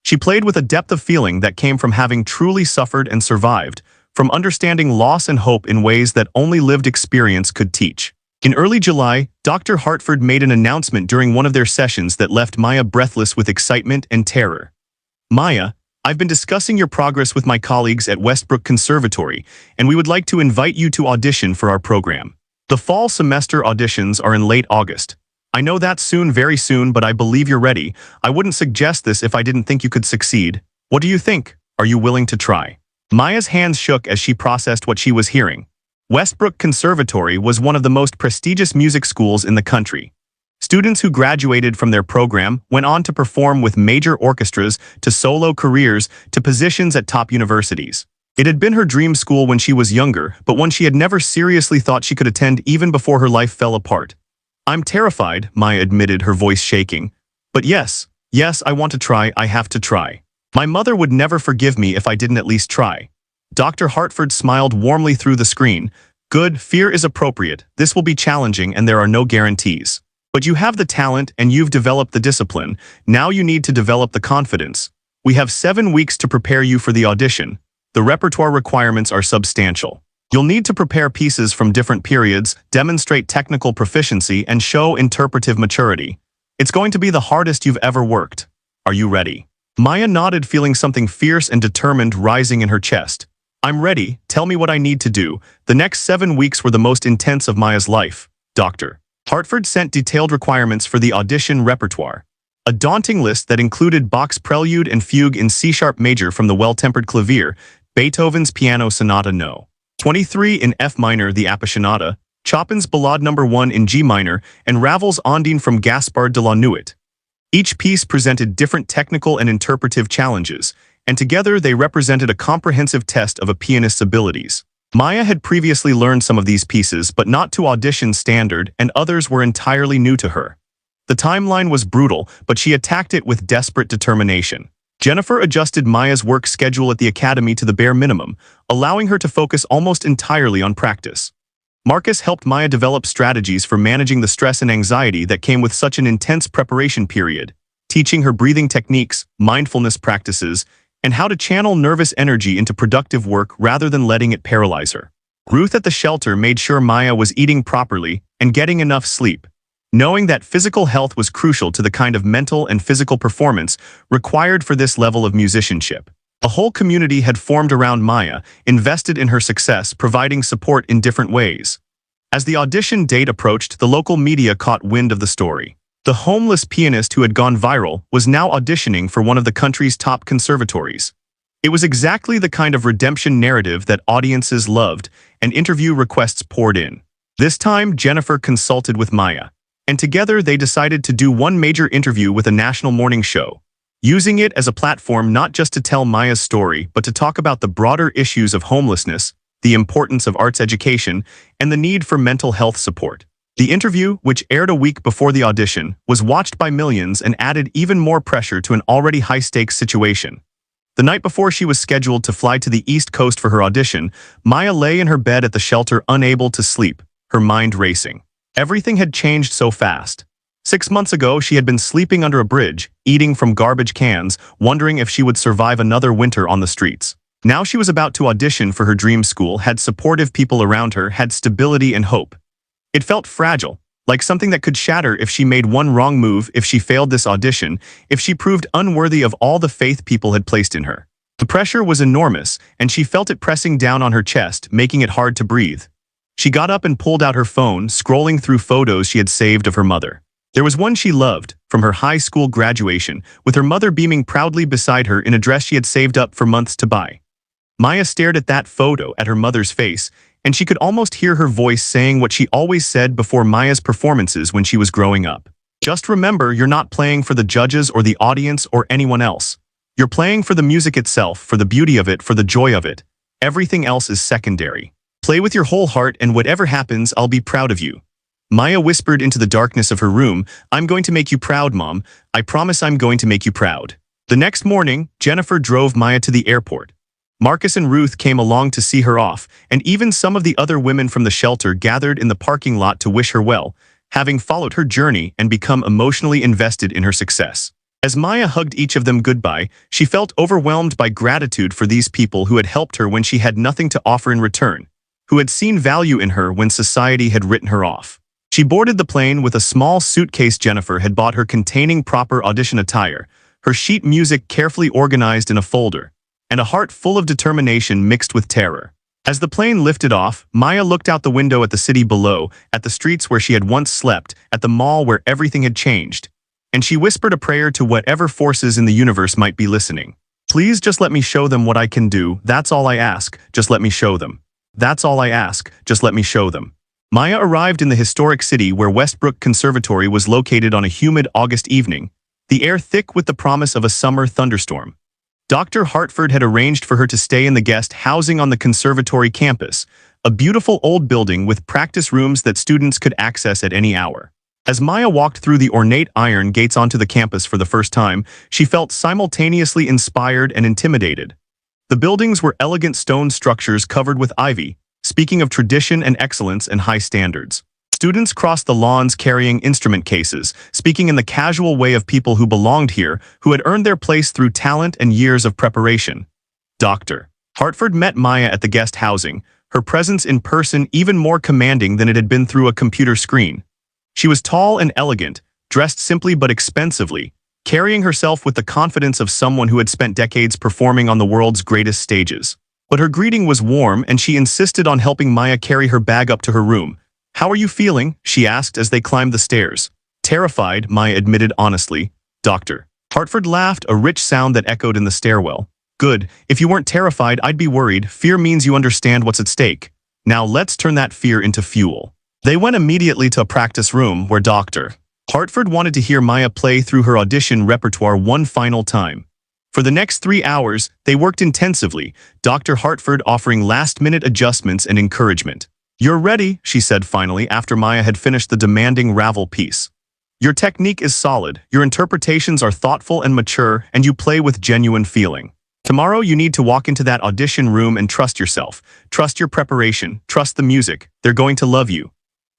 She played with a depth of feeling that came from having truly suffered and survived, from understanding loss and hope in ways that only lived experience could teach. In early July, Dr. Hartford made an announcement during one of their sessions that left Maya breathless with excitement and terror. "Maya, I've been discussing your progress with my colleagues at Westbrook Conservatory, and we would like to invite you to audition for our program. The fall semester auditions are in late August. I know that's soon, very soon, but I believe you're ready. I wouldn't suggest this if I didn't think you could succeed. What do you think? Are you willing to try?" Maya's hands shook as she processed what she was hearing. Westbrook Conservatory was one of the most prestigious music schools in the country. Students who graduated from their program went on to perform with major orchestras, to solo careers, to positions at top universities. It had been her dream school when she was younger, but one she had never seriously thought she could attend even before her life fell apart. "I'm terrified," Maya admitted, her voice shaking. "But yes, I want to try. I have to try. My mother would never forgive me if I didn't at least try." Dr. Hartford smiled warmly through the screen. "Good, fear is appropriate. This will be challenging and there are no guarantees. But you have the talent and you've developed the discipline. Now you need to develop the confidence. We have 7 weeks to prepare you for the audition. The repertoire requirements are substantial. You'll need to prepare pieces from different periods, demonstrate technical proficiency, and show interpretive maturity. It's going to be the hardest you've ever worked. Are you ready?" Maya nodded, feeling something fierce and determined rising in her chest. "I'm ready. Tell me what I need to do." The next 7 weeks were the most intense of Maya's life. Dr. Hartford sent detailed requirements for the audition repertoire. A daunting list that included Bach's Prelude and Fugue in C-sharp major from the Well-Tempered Clavier, Beethoven's Piano Sonata No. 23 in F minor, the Appassionata, Chopin's Ballade No. 1 in G minor, and Ravel's Ondine from Gaspard de la Nuit. Each piece presented different technical and interpretive challenges, and together they represented a comprehensive test of a pianist's abilities. Maya had previously learned some of these pieces, but not to audition standard, and others were entirely new to her. The timeline was brutal, but she attacked it with desperate determination. Jennifer adjusted Maya's work schedule at the academy to the bare minimum, allowing her to focus almost entirely on practice. Marcus helped Maya develop strategies for managing the stress and anxiety that came with such an intense preparation period, teaching her breathing techniques, mindfulness practices, and how to channel nervous energy into productive work rather than letting it paralyze her. Ruth at the shelter made sure Maya was eating properly and getting enough sleep, knowing that physical health was crucial to the kind of mental and physical performance required for this level of musicianship. A whole community had formed around Maya, invested in her success, providing support in different ways. As the audition date approached, the local media caught wind of the story. The homeless pianist who had gone viral was now auditioning for one of the country's top conservatories. It was exactly the kind of redemption narrative that audiences loved, and interview requests poured in. This time, Jennifer consulted with Maya, and together they decided to do one major interview with a national morning show, using it as a platform not just to tell Maya's story, but to talk about the broader issues of homelessness, the importance of arts education, and the need for mental health support. The interview, which aired a week before the audition, was watched by millions and added even more pressure to an already high-stakes situation. The night before she was scheduled to fly to the East Coast for her audition, Maya lay in her bed at the shelter unable to sleep, her mind racing. Everything had changed so fast. 6 months ago, she had been sleeping under a bridge, eating from garbage cans, wondering if she would survive another winter on the streets. Now she was about to audition for her dream school, had supportive people around her, had stability and hope. It felt fragile, like something that could shatter if she made one wrong move, if she failed this audition, if she proved unworthy of all the faith people had placed in her. The pressure was enormous, and she felt it pressing down on her chest, making it hard to breathe. She got up and pulled out her phone, scrolling through photos she had saved of her mother. There was one she loved, from her high school graduation, with her mother beaming proudly beside her in a dress she had saved up for months to buy. Maya stared at that photo, at her mother's face, and she could almost hear her voice saying what she always said before Maya's performances when she was growing up. Just remember, you're not playing for the judges or the audience or anyone else. You're playing for the music itself, for the beauty of it, for the joy of it. Everything else is secondary. Play with your whole heart, and whatever happens, I'll be proud of you. Maya whispered into the darkness of her room, "I'm going to make you proud, Mom. I promise I'm going to make you proud." The next morning, Jennifer drove Maya to the airport. Marcus and Ruth came along to see her off, and even some of the other women from the shelter gathered in the parking lot to wish her well, having followed her journey and become emotionally invested in her success. As Maya hugged each of them goodbye, she felt overwhelmed by gratitude for these people who had helped her when she had nothing to offer in return, who had seen value in her when society had written her off. She boarded the plane with a small suitcase Jennifer had bought her containing proper audition attire, her sheet music carefully organized in a folder, and a heart full of determination mixed with terror. As the plane lifted off, Maya looked out the window at the city below, at the streets where she had once slept, at the mall where everything had changed, and she whispered a prayer to whatever forces in the universe might be listening. "Please just let me show them what I can do. That's all I ask. Just let me show them. That's all I ask. Just let me show them." Maya arrived in the historic city where Westbrook Conservatory was located on a humid August evening, the air thick with the promise of a summer thunderstorm. Dr. Hartford had arranged for her to stay in the guest housing on the conservatory campus, a beautiful old building with practice rooms that students could access at any hour. As Maya walked through the ornate iron gates onto the campus for the first time, she felt simultaneously inspired and intimidated. The buildings were elegant stone structures covered with ivy, speaking of tradition and excellence and high standards. Students crossed the lawns carrying instrument cases, speaking in the casual way of people who belonged here, who had earned their place through talent and years of preparation. Dr. Hartford met Maya at the guest housing, her presence in person even more commanding than it had been through a computer screen. She was tall and elegant, dressed simply but expensively, carrying herself with the confidence of someone who had spent decades performing on the world's greatest stages. But her greeting was warm, and she insisted on helping Maya carry her bag up to her room. "How are you feeling?" she asked as they climbed the stairs. "Terrified," Maya admitted honestly. Dr. Hartford laughed, a rich sound that echoed in the stairwell. "Good. If you weren't terrified, I'd be worried. Fear means you understand what's at stake. Now let's turn that fear into fuel." They went immediately to a practice room where Dr. Hartford wanted to hear Maya play through her audition repertoire one final time. For the next 3 hours, they worked intensively, Dr. Hartford offering last-minute adjustments and encouragement. "You're ready," she said finally after Maya had finished the demanding Ravel piece. "Your technique is solid, your interpretations are thoughtful and mature, and you play with genuine feeling. Tomorrow you need to walk into that audition room and trust yourself. Trust your preparation, trust the music. They're going to love you."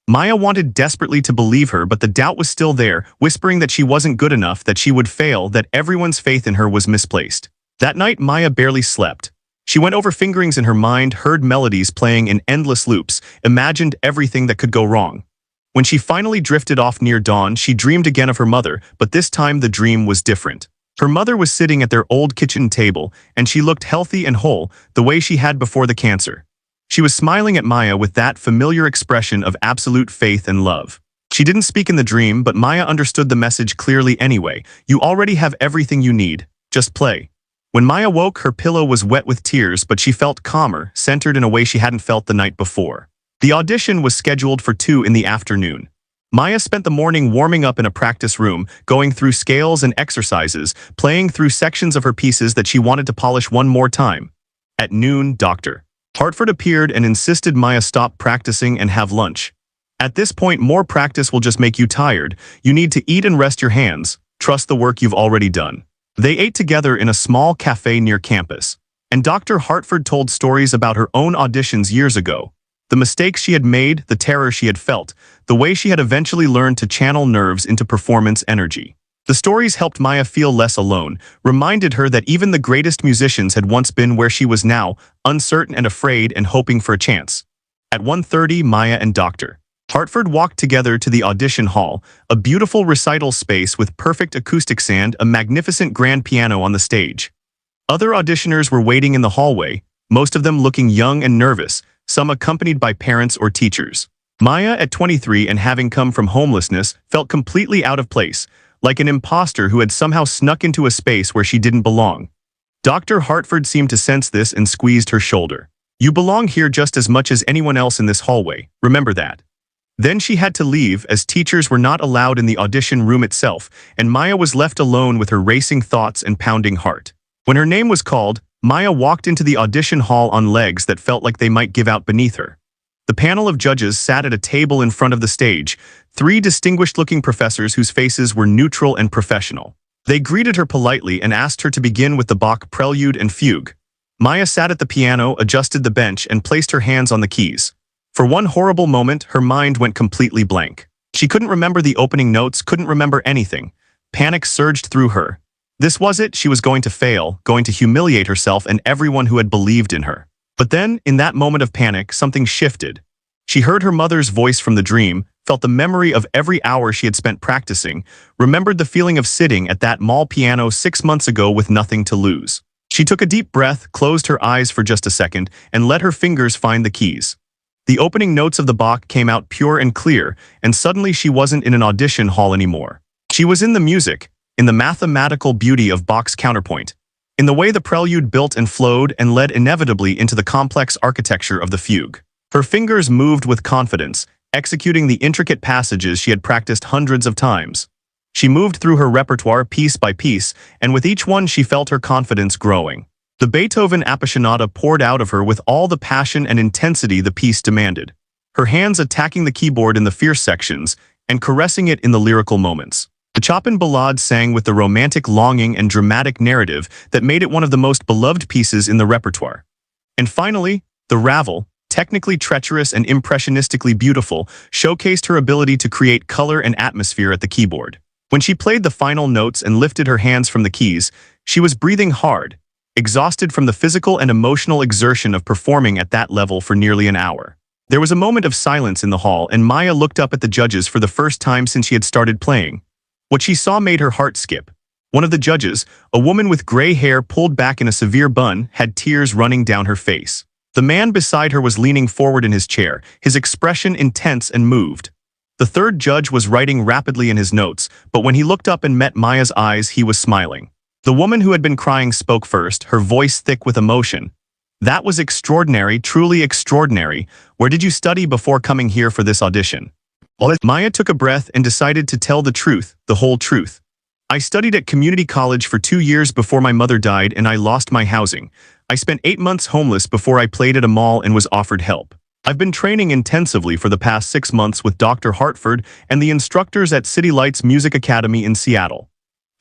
Maya wanted desperately to believe her, but the doubt was still there, whispering that she wasn't good enough, that she would fail, that everyone's faith in her was misplaced. That night, Maya barely slept. She went over fingerings in her mind, heard melodies playing in endless loops, imagined everything that could go wrong. When she finally drifted off near dawn, she dreamed again of her mother, but this time the dream was different. Her mother was sitting at their old kitchen table, and she looked healthy and whole, the way she had before the cancer. She was smiling at Maya with that familiar expression of absolute faith and love. She didn't speak in the dream, but Maya understood the message clearly anyway. You already have everything you need. Just play. When Maya woke, her pillow was wet with tears, but she felt calmer, centered in a way she hadn't felt the night before. The audition was scheduled for 2 in the afternoon. Maya spent the morning warming up in a practice room, going through scales and exercises, playing through sections of her pieces that she wanted to polish one more time. At noon, Dr. Hartford appeared and insisted Maya stop practicing and have lunch. At this point, more practice will just make you tired. You need to eat and rest your hands. Trust the work you've already done. They ate together in a small cafe near campus. And Dr. Hartford told stories about her own auditions years ago. The mistakes she had made, the terror she had felt, the way she had eventually learned to channel nerves into performance energy. The stories helped Maya feel less alone, reminded her that even the greatest musicians had once been where she was now, uncertain and afraid and hoping for a chance. At 1:30, Maya and Dr. Hartford walked together to the audition hall, a beautiful recital space with perfect acoustic sound, a magnificent grand piano on the stage. Other auditioners were waiting in the hallway, most of them looking young and nervous, some accompanied by parents or teachers. Maya, at 23 and having come from homelessness, felt completely out of place, like an imposter who had somehow snuck into a space where she didn't belong. Dr. Hartford seemed to sense this and squeezed her shoulder. You belong here just as much as anyone else in this hallway, remember that. Then she had to leave as teachers were not allowed in the audition room itself, and Maya was left alone with her racing thoughts and pounding heart. When her name was called, Maya walked into the audition hall on legs that felt like they might give out beneath her. The panel of judges sat at a table in front of the stage, 3 distinguished-looking professors whose faces were neutral and professional. They greeted her politely and asked her to begin with the Bach prelude and fugue. Maya sat at the piano, adjusted the bench, and placed her hands on the keys. For one horrible moment, her mind went completely blank. She couldn't remember the opening notes, couldn't remember anything. Panic surged through her. This was it, she was going to fail, going to humiliate herself and everyone who had believed in her. But then, in that moment of panic, something shifted. She heard her mother's voice from the dream, felt the memory of every hour she had spent practicing, remembered the feeling of sitting at that mall piano 6 months ago with nothing to lose. She took a deep breath, closed her eyes for just a second, and let her fingers find the keys. The opening notes of the Bach came out pure and clear, and suddenly she wasn't in an audition hall anymore. She was in the music, in the mathematical beauty of Bach's counterpoint, in the way the prelude built and flowed and led inevitably into the complex architecture of the fugue. Her fingers moved with confidence, executing the intricate passages she had practiced hundreds of times. She moved through her repertoire piece by piece, and with each one she felt her confidence growing. The Beethoven Appassionata poured out of her with all the passion and intensity the piece demanded, her hands attacking the keyboard in the fierce sections and caressing it in the lyrical moments. The Chopin Ballade sang with the romantic longing and dramatic narrative that made it one of the most beloved pieces in the repertoire. And finally, the Ravel, technically treacherous and impressionistically beautiful, showcased her ability to create color and atmosphere at the keyboard. When she played the final notes and lifted her hands from the keys, she was breathing hard, exhausted from the physical and emotional exertion of performing at that level for nearly an hour. There was a moment of silence in the hall, and Maya looked up at the judges for the first time since she had started playing. What she saw made her heart skip. One of the judges, a woman with gray hair pulled back in a severe bun, had tears running down her face. The man beside her was leaning forward in his chair, his expression intense and moved. The third judge was writing rapidly in his notes, but when he looked up and met Maya's eyes, he was smiling. The woman who had been crying spoke first, her voice thick with emotion. That was extraordinary, truly extraordinary. Where did you study before coming here for this audition? Maya took a breath and decided to tell the truth, the whole truth. I studied at community college for 2 years before my mother died and I lost my housing. I spent 8 months homeless before I played at a mall and was offered help. I've been training intensively for the past 6 months with Dr. Hartford and the instructors at City Lights Music Academy in Seattle.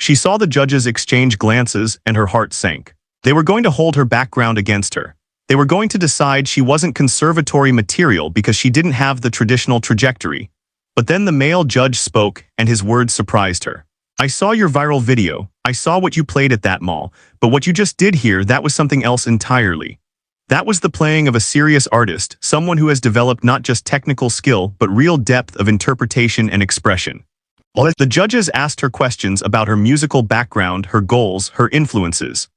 She saw the judges exchange glances and her heart sank. They were going to hold her background against her. They were going to decide she wasn't conservatory material because she didn't have the traditional trajectory. But then the male judge spoke, and his words surprised her. I saw your viral video. I saw what you played at that mall, but what you just did here, that was something else entirely. That was the playing of a serious artist, someone who has developed not just technical skill, but real depth of interpretation and expression. The judges asked her questions about her musical background, her goals, her influences.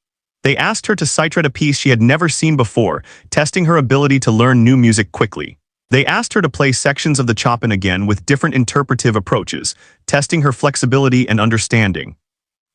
They asked her to cite a piece she had never seen before, testing her ability to learn new music quickly. They asked her to play sections of the Chopin again with different interpretive approaches, testing her flexibility and understanding.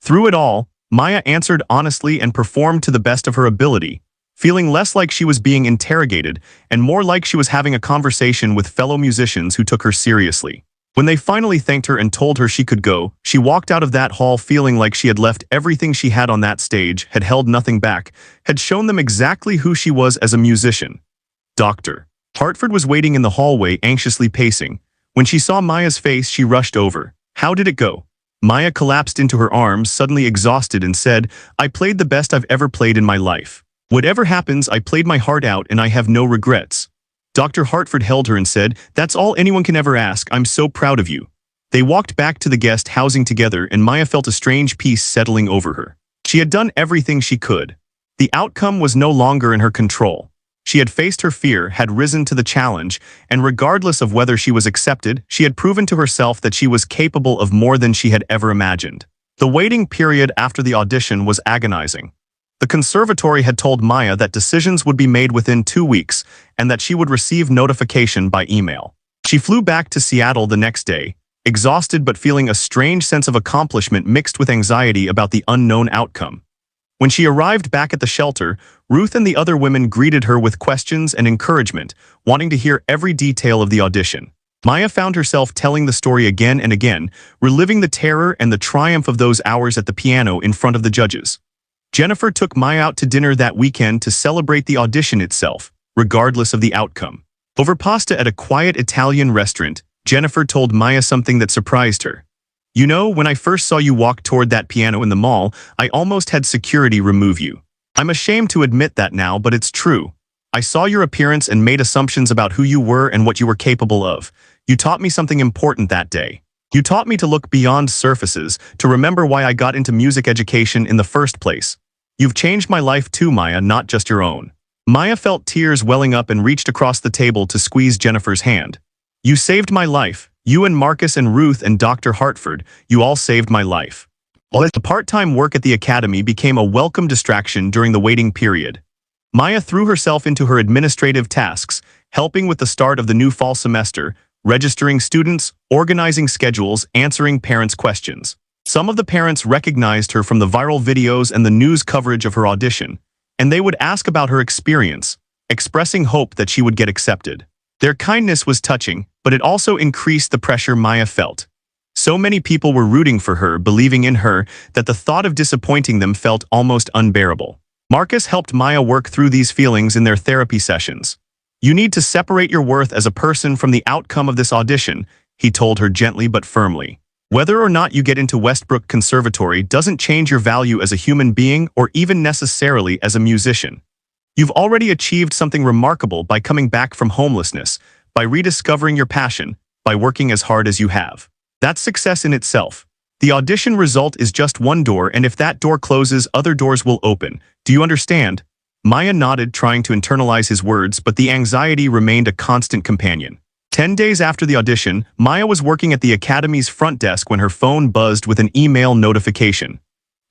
Through it all, Maya answered honestly and performed to the best of her ability, feeling less like she was being interrogated and more like she was having a conversation with fellow musicians who took her seriously. When they finally thanked her and told her she could go, she walked out of that hall feeling like she had left everything she had on that stage, had held nothing back, had shown them exactly who she was as a musician. Dr. Hartford was waiting in the hallway, anxiously pacing. When she saw Maya's face, she rushed over. How did it go? Maya collapsed into her arms, suddenly exhausted, and said, I played the best I've ever played in my life. Whatever happens, I played my heart out and I have no regrets. Dr. Hartford held her and said, That's all anyone can ever ask. I'm so proud of you. They walked back to the guest housing together and Maya felt a strange peace settling over her. She had done everything she could. The outcome was no longer in her control. She had faced her fear, had risen to the challenge, and regardless of whether she was accepted, she had proven to herself that she was capable of more than she had ever imagined. The waiting period after the audition was agonizing. The conservatory had told Maya that decisions would be made within 2 weeks and that she would receive notification by email. She flew back to Seattle the next day, exhausted but feeling a strange sense of accomplishment mixed with anxiety about the unknown outcome. When she arrived back at the shelter, Ruth and the other women greeted her with questions and encouragement, wanting to hear every detail of the audition. Maya found herself telling the story again and again, reliving the terror and the triumph of those hours at the piano in front of the judges. Jennifer took Maya out to dinner that weekend to celebrate the audition itself, regardless of the outcome. Over pasta at a quiet Italian restaurant, Jennifer told Maya something that surprised her. You know, when I first saw you walk toward that piano in the mall, I almost had security remove you. I'm ashamed to admit that now, but it's true. I saw your appearance and made assumptions about who you were and what you were capable of. You taught me something important that day. You taught me to look beyond surfaces, to remember why I got into music education in the first place. You've changed my life too, Maya, not just your own. Maya felt tears welling up and reached across the table to squeeze Jennifer's hand. You saved my life. You and Marcus and Ruth and Dr. Hartford, you all saved my life. The part-time work at the academy became a welcome distraction during the waiting period. Maya threw herself into her administrative tasks, helping with the start of the new fall semester, registering students, organizing schedules, answering parents' questions. Some of the parents recognized her from the viral videos and the news coverage of her audition, and they would ask about her experience, expressing hope that she would get accepted. Their kindness was touching, but it also increased the pressure Maya felt. So many people were rooting for her, believing in her, that the thought of disappointing them felt almost unbearable. Marcus helped Maya work through these feelings in their therapy sessions. You need to separate your worth as a person from the outcome of this audition, he told her gently but firmly. Whether or not you get into Westbrook Conservatory doesn't change your value as a human being or even necessarily as a musician. You've already achieved something remarkable by coming back from homelessness, by rediscovering your passion, by working as hard as you have. That's success in itself. The audition result is just one door, and if that door closes, other doors will open. Do you understand? Maya nodded, trying to internalize his words, but the anxiety remained a constant companion. 10 days after the audition, Maya was working at the academy's front desk when her phone buzzed with an email notification.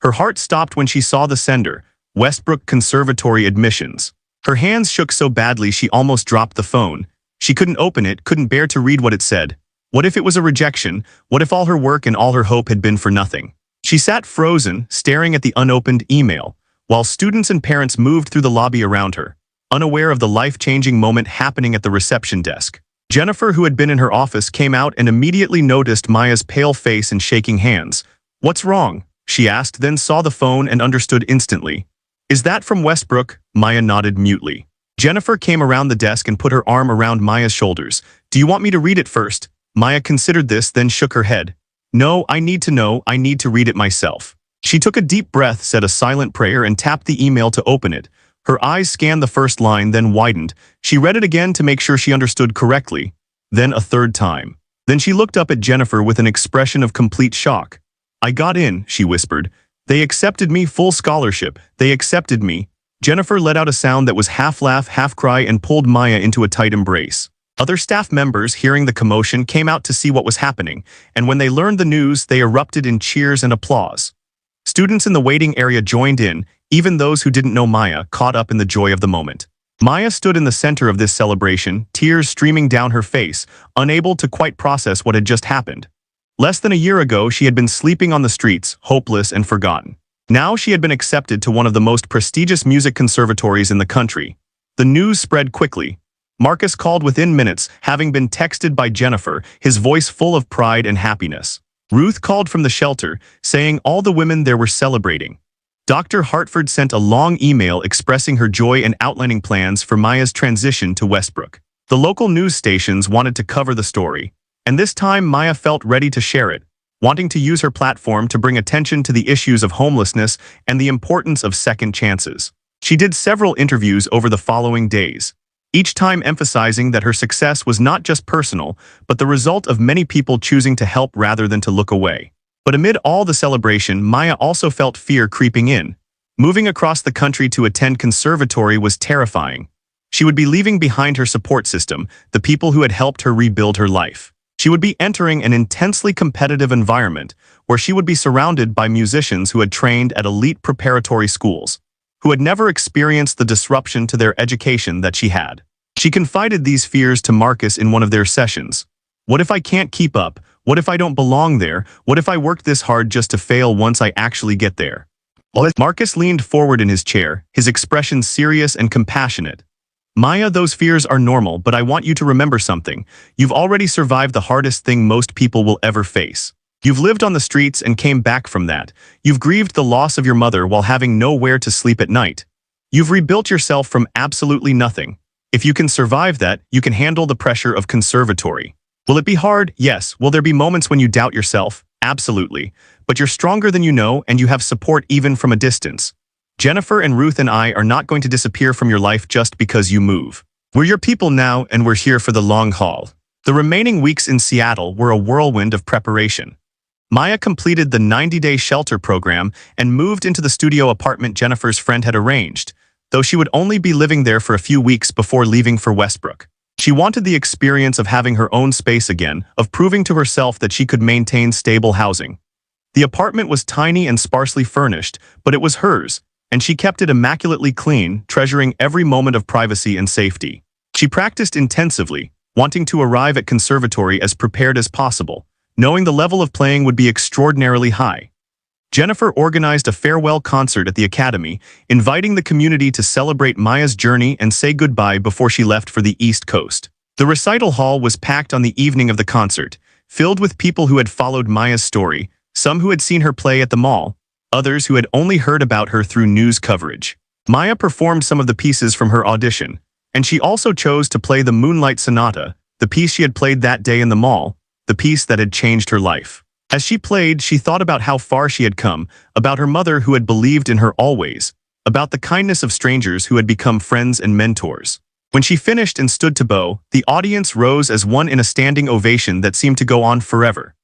Her heart stopped when she saw the sender, Westbrook Conservatory admissions. Her hands shook so badly she almost dropped the phone. She couldn't open it, couldn't bear to read what it said. What if it was a rejection? What if all her work and all her hope had been for nothing? She sat frozen, staring at the unopened email, while students and parents moved through the lobby around her, unaware of the life-changing moment happening at the reception desk. Jennifer, who had been in her office, came out and immediately noticed Maya's pale face and shaking hands. What's wrong? She asked, then saw the phone and understood instantly. Is that from Westbrook? Maya nodded mutely. Jennifer came around the desk and put her arm around Maya's shoulders. Do you want me to read it first? Maya considered this, then shook her head. No, I need to know. I need to read it myself. She took a deep breath, said a silent prayer, and tapped the email to open it. Her eyes scanned the first line, then widened. She read it again to make sure she understood correctly, then a third time. Then she looked up at Jennifer with an expression of complete shock. "I got in," she whispered. "They accepted me, full scholarship. They accepted me." Jennifer let out a sound that was half laugh, half cry and pulled Maya into a tight embrace. Other staff members, hearing the commotion, came out to see what was happening, and when they learned the news, they erupted in cheers and applause. Students in the waiting area joined in, even those who didn't know Maya, caught up in the joy of the moment. Maya stood in the center of this celebration, tears streaming down her face, unable to quite process what had just happened. Less than a year ago, she had been sleeping on the streets, hopeless and forgotten. Now she had been accepted to one of the most prestigious music conservatories in the country. The news spread quickly. Marcus called within minutes, having been texted by Jennifer, his voice full of pride and happiness. Ruth called from the shelter, saying all the women there were celebrating. Dr. Hartford sent a long email expressing her joy and outlining plans for Maya's transition to Westbrook. The local news stations wanted to cover the story, and this time Maya felt ready to share it, wanting to use her platform to bring attention to the issues of homelessness and the importance of second chances. She did several interviews over the following days, each time emphasizing that her success was not just personal, but the result of many people choosing to help rather than to look away. But amid all the celebration, Maya also felt fear creeping in. Moving across the country to attend conservatory was terrifying. She would be leaving behind her support system, the people who had helped her rebuild her life. She would be entering an intensely competitive environment where she would be surrounded by musicians who had trained at elite preparatory schools, who had never experienced the disruption to their education that she had. She confided these fears to Marcus in one of their sessions. "What if I can't keep up? What if I don't belong there? What if I worked this hard just to fail once I actually get there?" Marcus leaned forward in his chair, his expression serious and compassionate. "Maya, those fears are normal, but I want you to remember something. You've already survived the hardest thing most people will ever face. You've lived on the streets and came back from that. You've grieved the loss of your mother while having nowhere to sleep at night. You've rebuilt yourself from absolutely nothing. If you can survive that, you can handle the pressure of conservatory. Will it be hard? Yes. Will there be moments when you doubt yourself? Absolutely. But you're stronger than you know, and you have support even from a distance. Jennifer and Ruth and I are not going to disappear from your life just because you move. We're your people now, and we're here for the long haul." The remaining weeks in Seattle were a whirlwind of preparation. Maya completed the 90-day shelter program and moved into the studio apartment Jennifer's friend had arranged, though she would only be living there for a few weeks before leaving for Westbrook. She wanted the experience of having her own space again, of proving to herself that she could maintain stable housing. The apartment was tiny and sparsely furnished, but it was hers, and she kept it immaculately clean, treasuring every moment of privacy and safety. She practiced intensively, wanting to arrive at conservatory as prepared as possible, knowing the level of playing would be extraordinarily high. Jennifer organized a farewell concert at the Academy, inviting the community to celebrate Maya's journey and say goodbye before she left for the East Coast. The recital hall was packed on the evening of the concert, filled with people who had followed Maya's story, some who had seen her play at the mall, others who had only heard about her through news coverage. Maya performed some of the pieces from her audition, and she also chose to play the Moonlight Sonata, the piece she had played that day in the mall, the piece that had changed her life. As she played, she thought about how far she had come, about her mother who had believed in her always, about the kindness of strangers who had become friends and mentors. When she finished and stood to bow, the audience rose as one in a standing ovation that seemed to go on forever.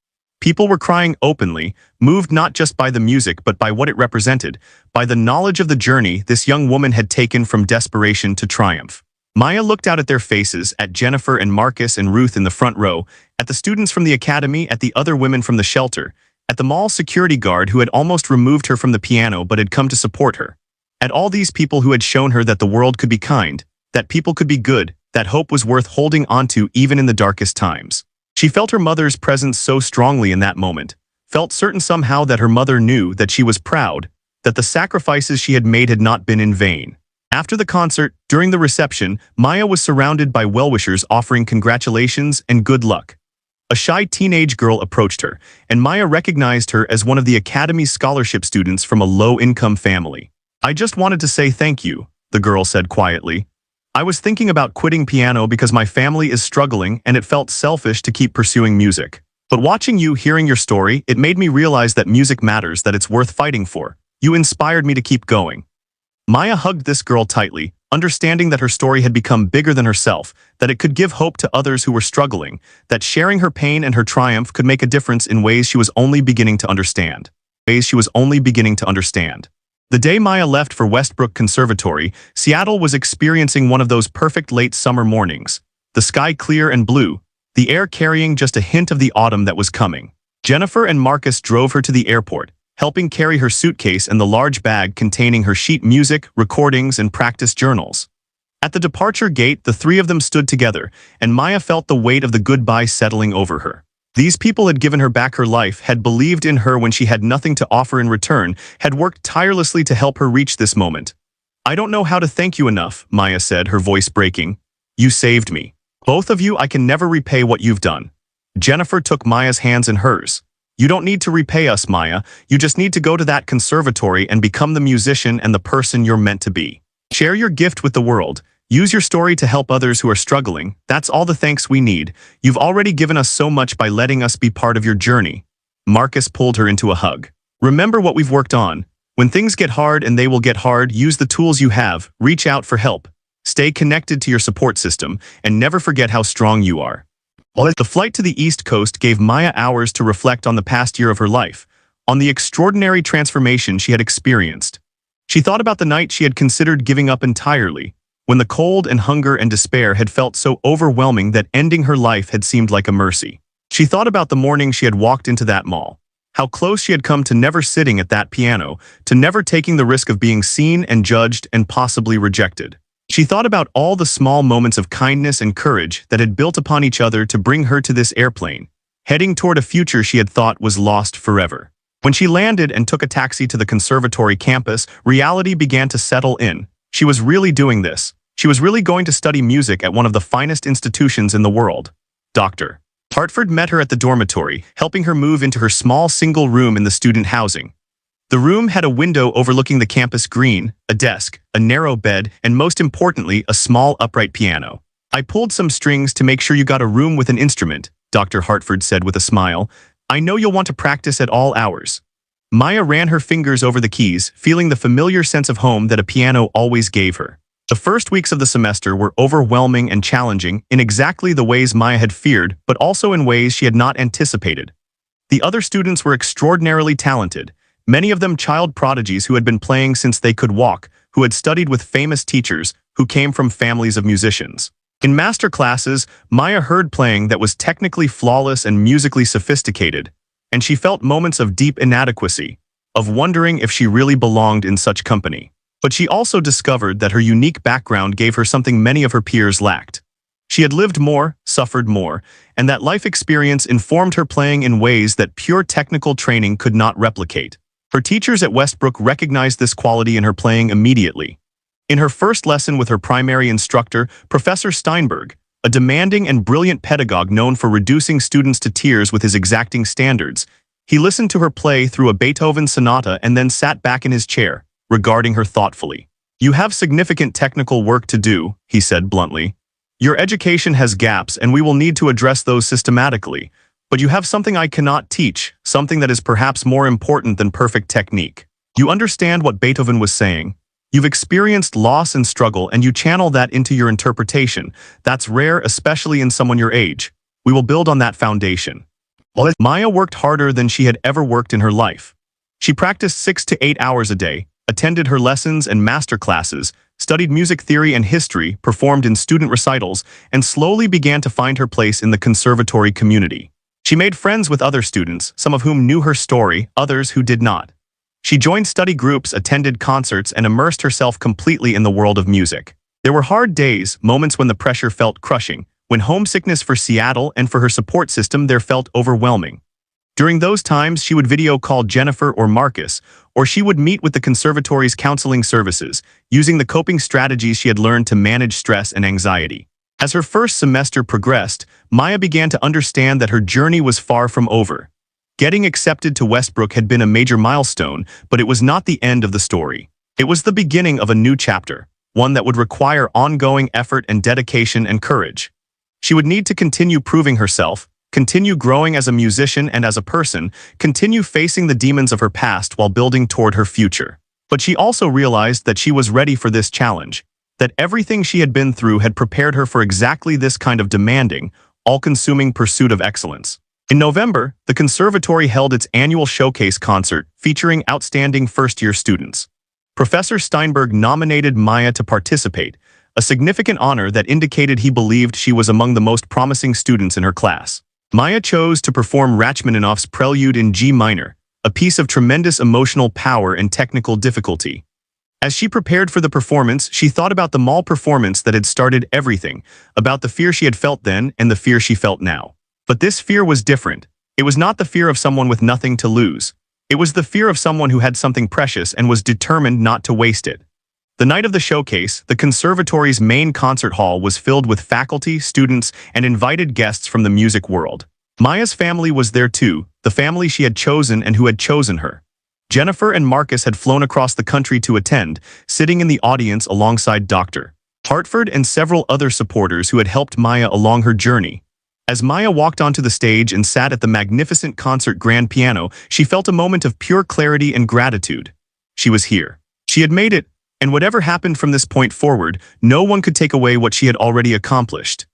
People were crying openly, moved not just by the music but by what it represented, by the knowledge of the journey this young woman had taken from desperation to triumph. Maya looked out at their faces, at Jennifer and Marcus and Ruth in the front row, at the students from the academy, at the other women from the shelter, at the mall security guard who had almost removed her from the piano but had come to support her, at all these people who had shown her that the world could be kind, that people could be good, that hope was worth holding onto even in the darkest times. She felt her mother's presence so strongly in that moment, felt certain somehow that her mother knew that she was proud, that the sacrifices she had made had not been in vain. After the concert, during the reception, Maya was surrounded by well-wishers offering congratulations and good luck. A shy teenage girl approached her, and Maya recognized her as one of the Academy's scholarship students from a low-income family. "I just wanted to say thank you," the girl said quietly. "I was thinking about quitting piano because my family is struggling and it felt selfish to keep pursuing music. But watching you, hearing your story, it made me realize that music matters, that it's worth fighting for. You inspired me to keep going." Maya hugged this girl tightly, understanding that her story had become bigger than herself, that it could give hope to others who were struggling, that sharing her pain and her triumph could make a difference in ways she was only beginning to understand. The day Maya left for Westbrook Conservatory, Seattle was experiencing one of those perfect late summer mornings. The sky clear and blue, the air carrying just a hint of the autumn that was coming. Jennifer and Marcus drove her to the airport, helping carry her suitcase and the large bag containing her sheet music, recordings, and practice journals. At the departure gate, the three of them stood together, and Maya felt the weight of the goodbye settling over her. These people had given her back her life, had believed in her when she had nothing to offer in return, had worked tirelessly to help her reach this moment. "I don't know how to thank you enough," Maya said, her voice breaking. "You saved me. Both of you, I can never repay what you've done." Jennifer took Maya's hands in hers. "You don't need to repay us, Maya. You just need to go to that conservatory and become the musician and the person you're meant to be. Share your gift with the world. Use your story to help others who are struggling. That's all the thanks we need. You've already given us so much by letting us be part of your journey." Marcus pulled her into a hug. "Remember what we've worked on. When things get hard, and they will get hard, use the tools you have, reach out for help. Stay connected to your support system, and never forget how strong you are." The flight to the East Coast gave Maya hours to reflect on the past year of her life, on the extraordinary transformation she had experienced. She thought about the night she had considered giving up entirely, when the cold and hunger and despair had felt so overwhelming that ending her life had seemed like a mercy. She thought about the morning she had walked into that mall, how close she had come to never sitting at that piano, to never taking the risk of being seen and judged and possibly rejected. She thought about all the small moments of kindness and courage that had built upon each other to bring her to this airplane, heading toward a future she had thought was lost forever. When she landed and took a taxi to the conservatory campus, reality began to settle in. She was really doing this. She was really going to study music at one of the finest institutions in the world. Dr. Hartford met her at the dormitory, helping her move into her small single room in the student housing. The room had a window overlooking the campus green, a desk, a narrow bed, and most importantly, a small upright piano. "I pulled some strings to make sure you got a room with an instrument," Dr. Hartford said with a smile. "I know you'll want to practice at all hours." Maya ran her fingers over the keys, feeling the familiar sense of home that a piano always gave her. The first weeks of the semester were overwhelming and challenging in exactly the ways Maya had feared, but also in ways she had not anticipated. The other students were extraordinarily talented, many of them child prodigies who had been playing since they could walk, who had studied with famous teachers, who came from families of musicians. In master classes, Maya heard playing that was technically flawless and musically sophisticated, and she felt moments of deep inadequacy, of wondering if she really belonged in such company. But she also discovered that her unique background gave her something many of her peers lacked. She had lived more, suffered more, and that life experience informed her playing in ways that pure technical training could not replicate. Her teachers at Westbrook recognized this quality in her playing immediately. In her first lesson with her primary instructor, Professor Steinberg, a demanding and brilliant pedagogue known for reducing students to tears with his exacting standards, he listened to her play through a Beethoven sonata and then sat back in his chair, regarding her thoughtfully. "You have significant technical work to do," he said bluntly. "Your education has gaps and we will need to address those systematically, but you have something I cannot teach, something that is perhaps more important than perfect technique. You understand what Beethoven was saying. You've experienced loss and struggle and you channel that into your interpretation. That's rare, especially in someone your age. We will build on that foundation." Maya worked harder than she had ever worked in her life. She practiced 6 to 8 hours a day, attended her lessons and master classes, studied music theory and history, performed in student recitals, and slowly began to find her place in the conservatory community. She made friends with other students, some of whom knew her story, others who did not. She joined study groups, attended concerts, and immersed herself completely in the world of music. There were hard days, moments when the pressure felt crushing, when homesickness for Seattle and for her support system there felt overwhelming. During those times, she would video call Jennifer or Marcus, or she would meet with the conservatory's counseling services, using the coping strategies she had learned to manage stress and anxiety. As her first semester progressed, Maya began to understand that her journey was far from over. Getting accepted to Westbrook had been a major milestone, but it was not the end of the story. It was the beginning of a new chapter, one that would require ongoing effort and dedication and courage. She would need to continue proving herself, continue growing as a musician and as a person, continue facing the demons of her past while building toward her future. But she also realized that she was ready for this challenge, that everything she had been through had prepared her for exactly this kind of demanding, all-consuming pursuit of excellence. In November, the conservatory held its annual showcase concert featuring outstanding first-year students. Professor Steinberg nominated Maya to participate, a significant honor that indicated he believed she was among the most promising students in her class. Maya chose to perform Rachmaninoff's Prelude in G minor, a piece of tremendous emotional power and technical difficulty. As she prepared for the performance, she thought about the mall performance that had started everything, about the fear she had felt then and the fear she felt now. But this fear was different. It was not the fear of someone with nothing to lose. It was the fear of someone who had something precious and was determined not to waste it. The night of the showcase, the conservatory's main concert hall was filled with faculty, students, and invited guests from the music world. Maya's family was there too, the family she had chosen and who had chosen her. Jennifer and Marcus had flown across the country to attend, sitting in the audience alongside Dr. Hartford and several other supporters who had helped Maya along her journey. As Maya walked onto the stage and sat at the magnificent concert grand piano, she felt a moment of pure clarity and gratitude. She was here. She had made it, and whatever happened from this point forward, no one could take away what she had already accomplished.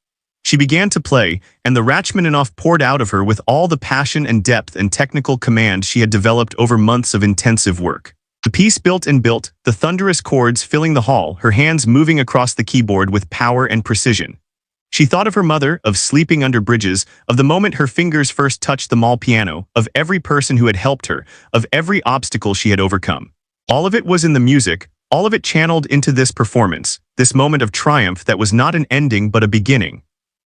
She began to play, and the Rachmaninoff poured out of her with all the passion and depth and technical command she had developed over months of intensive work. The piece built and built, the thunderous chords filling the hall, her hands moving across the keyboard with power and precision. She thought of her mother, of sleeping under bridges, of the moment her fingers first touched the mall piano, of every person who had helped her, of every obstacle she had overcome. All of it was in the music, all of it channeled into this performance, this moment of triumph that was not an ending but a beginning.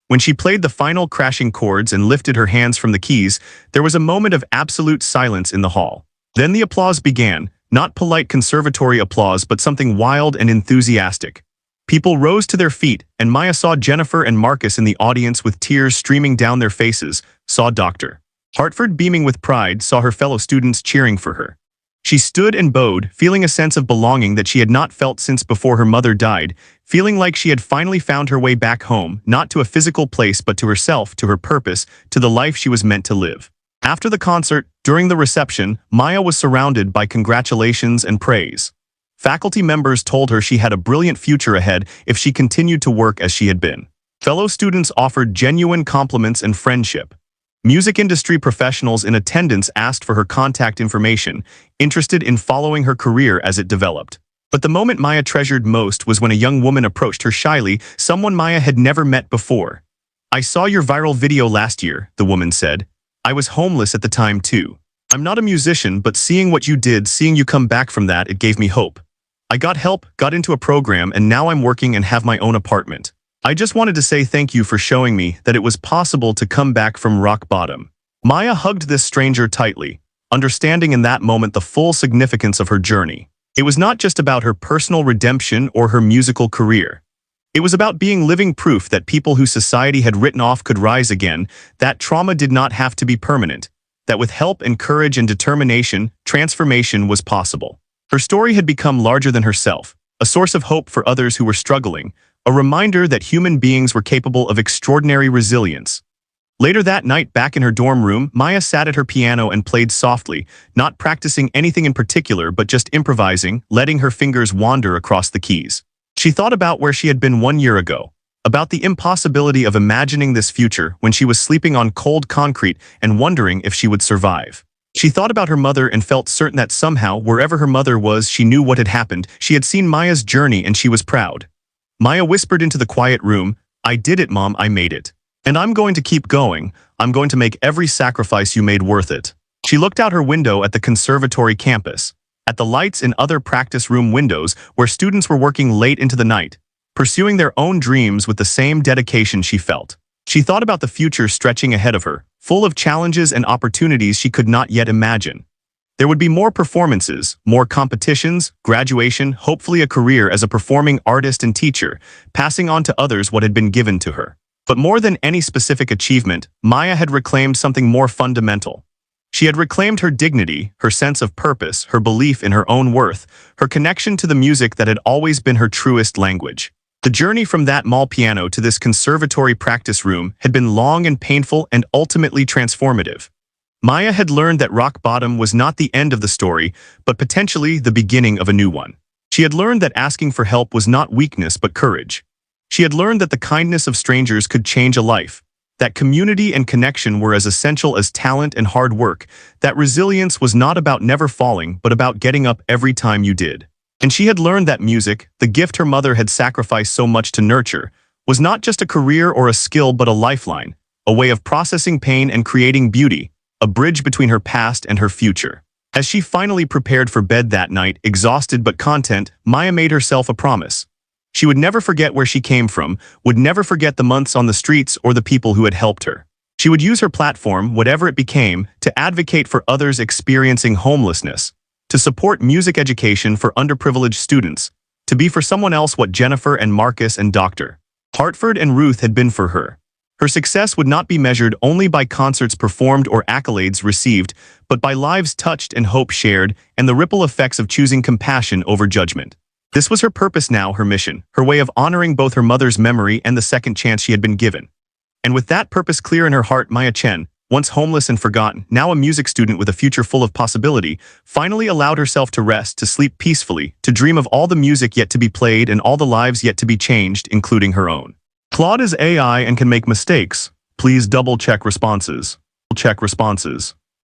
When she played the final crashing chords and lifted her hands from the keys, there was a moment of absolute silence in the hall. Then the applause began, not polite conservatory applause but something wild and enthusiastic. People rose to their feet, and Maya saw Jennifer and Marcus in the audience with tears streaming down their faces, saw Dr. Hartford beaming with pride, saw her fellow students cheering for her. She stood and bowed, feeling a sense of belonging that she had not felt since before her mother died, feeling like she had finally found her way back home, not to a physical place but to herself, to her purpose, to the life she was meant to live. After the concert, during the reception, Maya was surrounded by congratulations and praise. Faculty members told her she had a brilliant future ahead if she continued to work as she had been. Fellow students offered genuine compliments and friendship. Music industry professionals in attendance asked for her contact information, interested in following her career as it developed. But the moment Maya treasured most was when a young woman approached her shyly, someone Maya had never met before. "I saw your viral video last year," the woman said. "I was homeless at the time too. I'm not a musician, but seeing what you did, seeing you come back from that, it gave me hope. I got help, got into a program, and now I'm working and have my own apartment. I just wanted to say thank you for showing me that it was possible to come back from rock bottom." Maya hugged this stranger tightly, understanding in that moment the full significance of her journey. It was not just about her personal redemption or her musical career. It was about being living proof that people who society had written off could rise again, that trauma did not have to be permanent, that with help and courage and determination, transformation was possible. Her story had become larger than herself, a source of hope for others who were struggling, a reminder that human beings were capable of extraordinary resilience. Later that night, back in her dorm room, Maya sat at her piano and played softly, not practicing anything in particular but just improvising, letting her fingers wander across the keys. She thought about where she had been 1 year ago, about the impossibility of imagining this future when she was sleeping on cold concrete and wondering if she would survive. She thought about her mother and felt certain that somehow, wherever her mother was, she knew what had happened. She had seen Maya's journey and she was proud. Maya whispered into the quiet room, "I did it, Mom, I made it. And I'm going to keep going. I'm going to make every sacrifice you made worth it." She looked out her window at the conservatory campus, at the lights in other practice room windows where students were working late into the night, pursuing their own dreams with the same dedication she felt. She thought about the future stretching ahead of her, full of challenges and opportunities she could not yet imagine. There would be more performances, more competitions, graduation, hopefully a career as a performing artist and teacher, passing on to others what had been given to her. But more than any specific achievement, Maya had reclaimed something more fundamental. She had reclaimed her dignity, her sense of purpose, her belief in her own worth, her connection to the music that had always been her truest language. The journey from that mall piano to this conservatory practice room had been long and painful and ultimately transformative. Maya had learned that rock bottom was not the end of the story, but potentially the beginning of a new one. She had learned that asking for help was not weakness but courage. She had learned that the kindness of strangers could change a life, that community and connection were as essential as talent and hard work, that resilience was not about never falling but about getting up every time you did. And she had learned that music, the gift her mother had sacrificed so much to nurture, was not just a career or a skill but a lifeline, a way of processing pain and creating beauty, a bridge between her past and her future. As she finally prepared for bed that night, exhausted but content, Maya made herself a promise. She would never forget where she came from, would never forget the months on the streets or the people who had helped her. She would use her platform, whatever it became, to advocate for others experiencing homelessness, to support music education for underprivileged students, to be for someone else what Jennifer and Marcus and Dr. Hartford and Ruth had been for her. Her success would not be measured only by concerts performed or accolades received, but by lives touched and hope shared, and the ripple effects of choosing compassion over judgment. This was her purpose now, her mission, her way of honoring both her mother's memory and the second chance she had been given. And with that purpose clear in her heart, Maya Chen, once homeless and forgotten, now a music student with a future full of possibility, finally allowed herself to rest, to sleep peacefully, to dream of all the music yet to be played and all the lives yet to be changed, including her own. Claude is AI and can make mistakes. Please double-check responses. Check responses.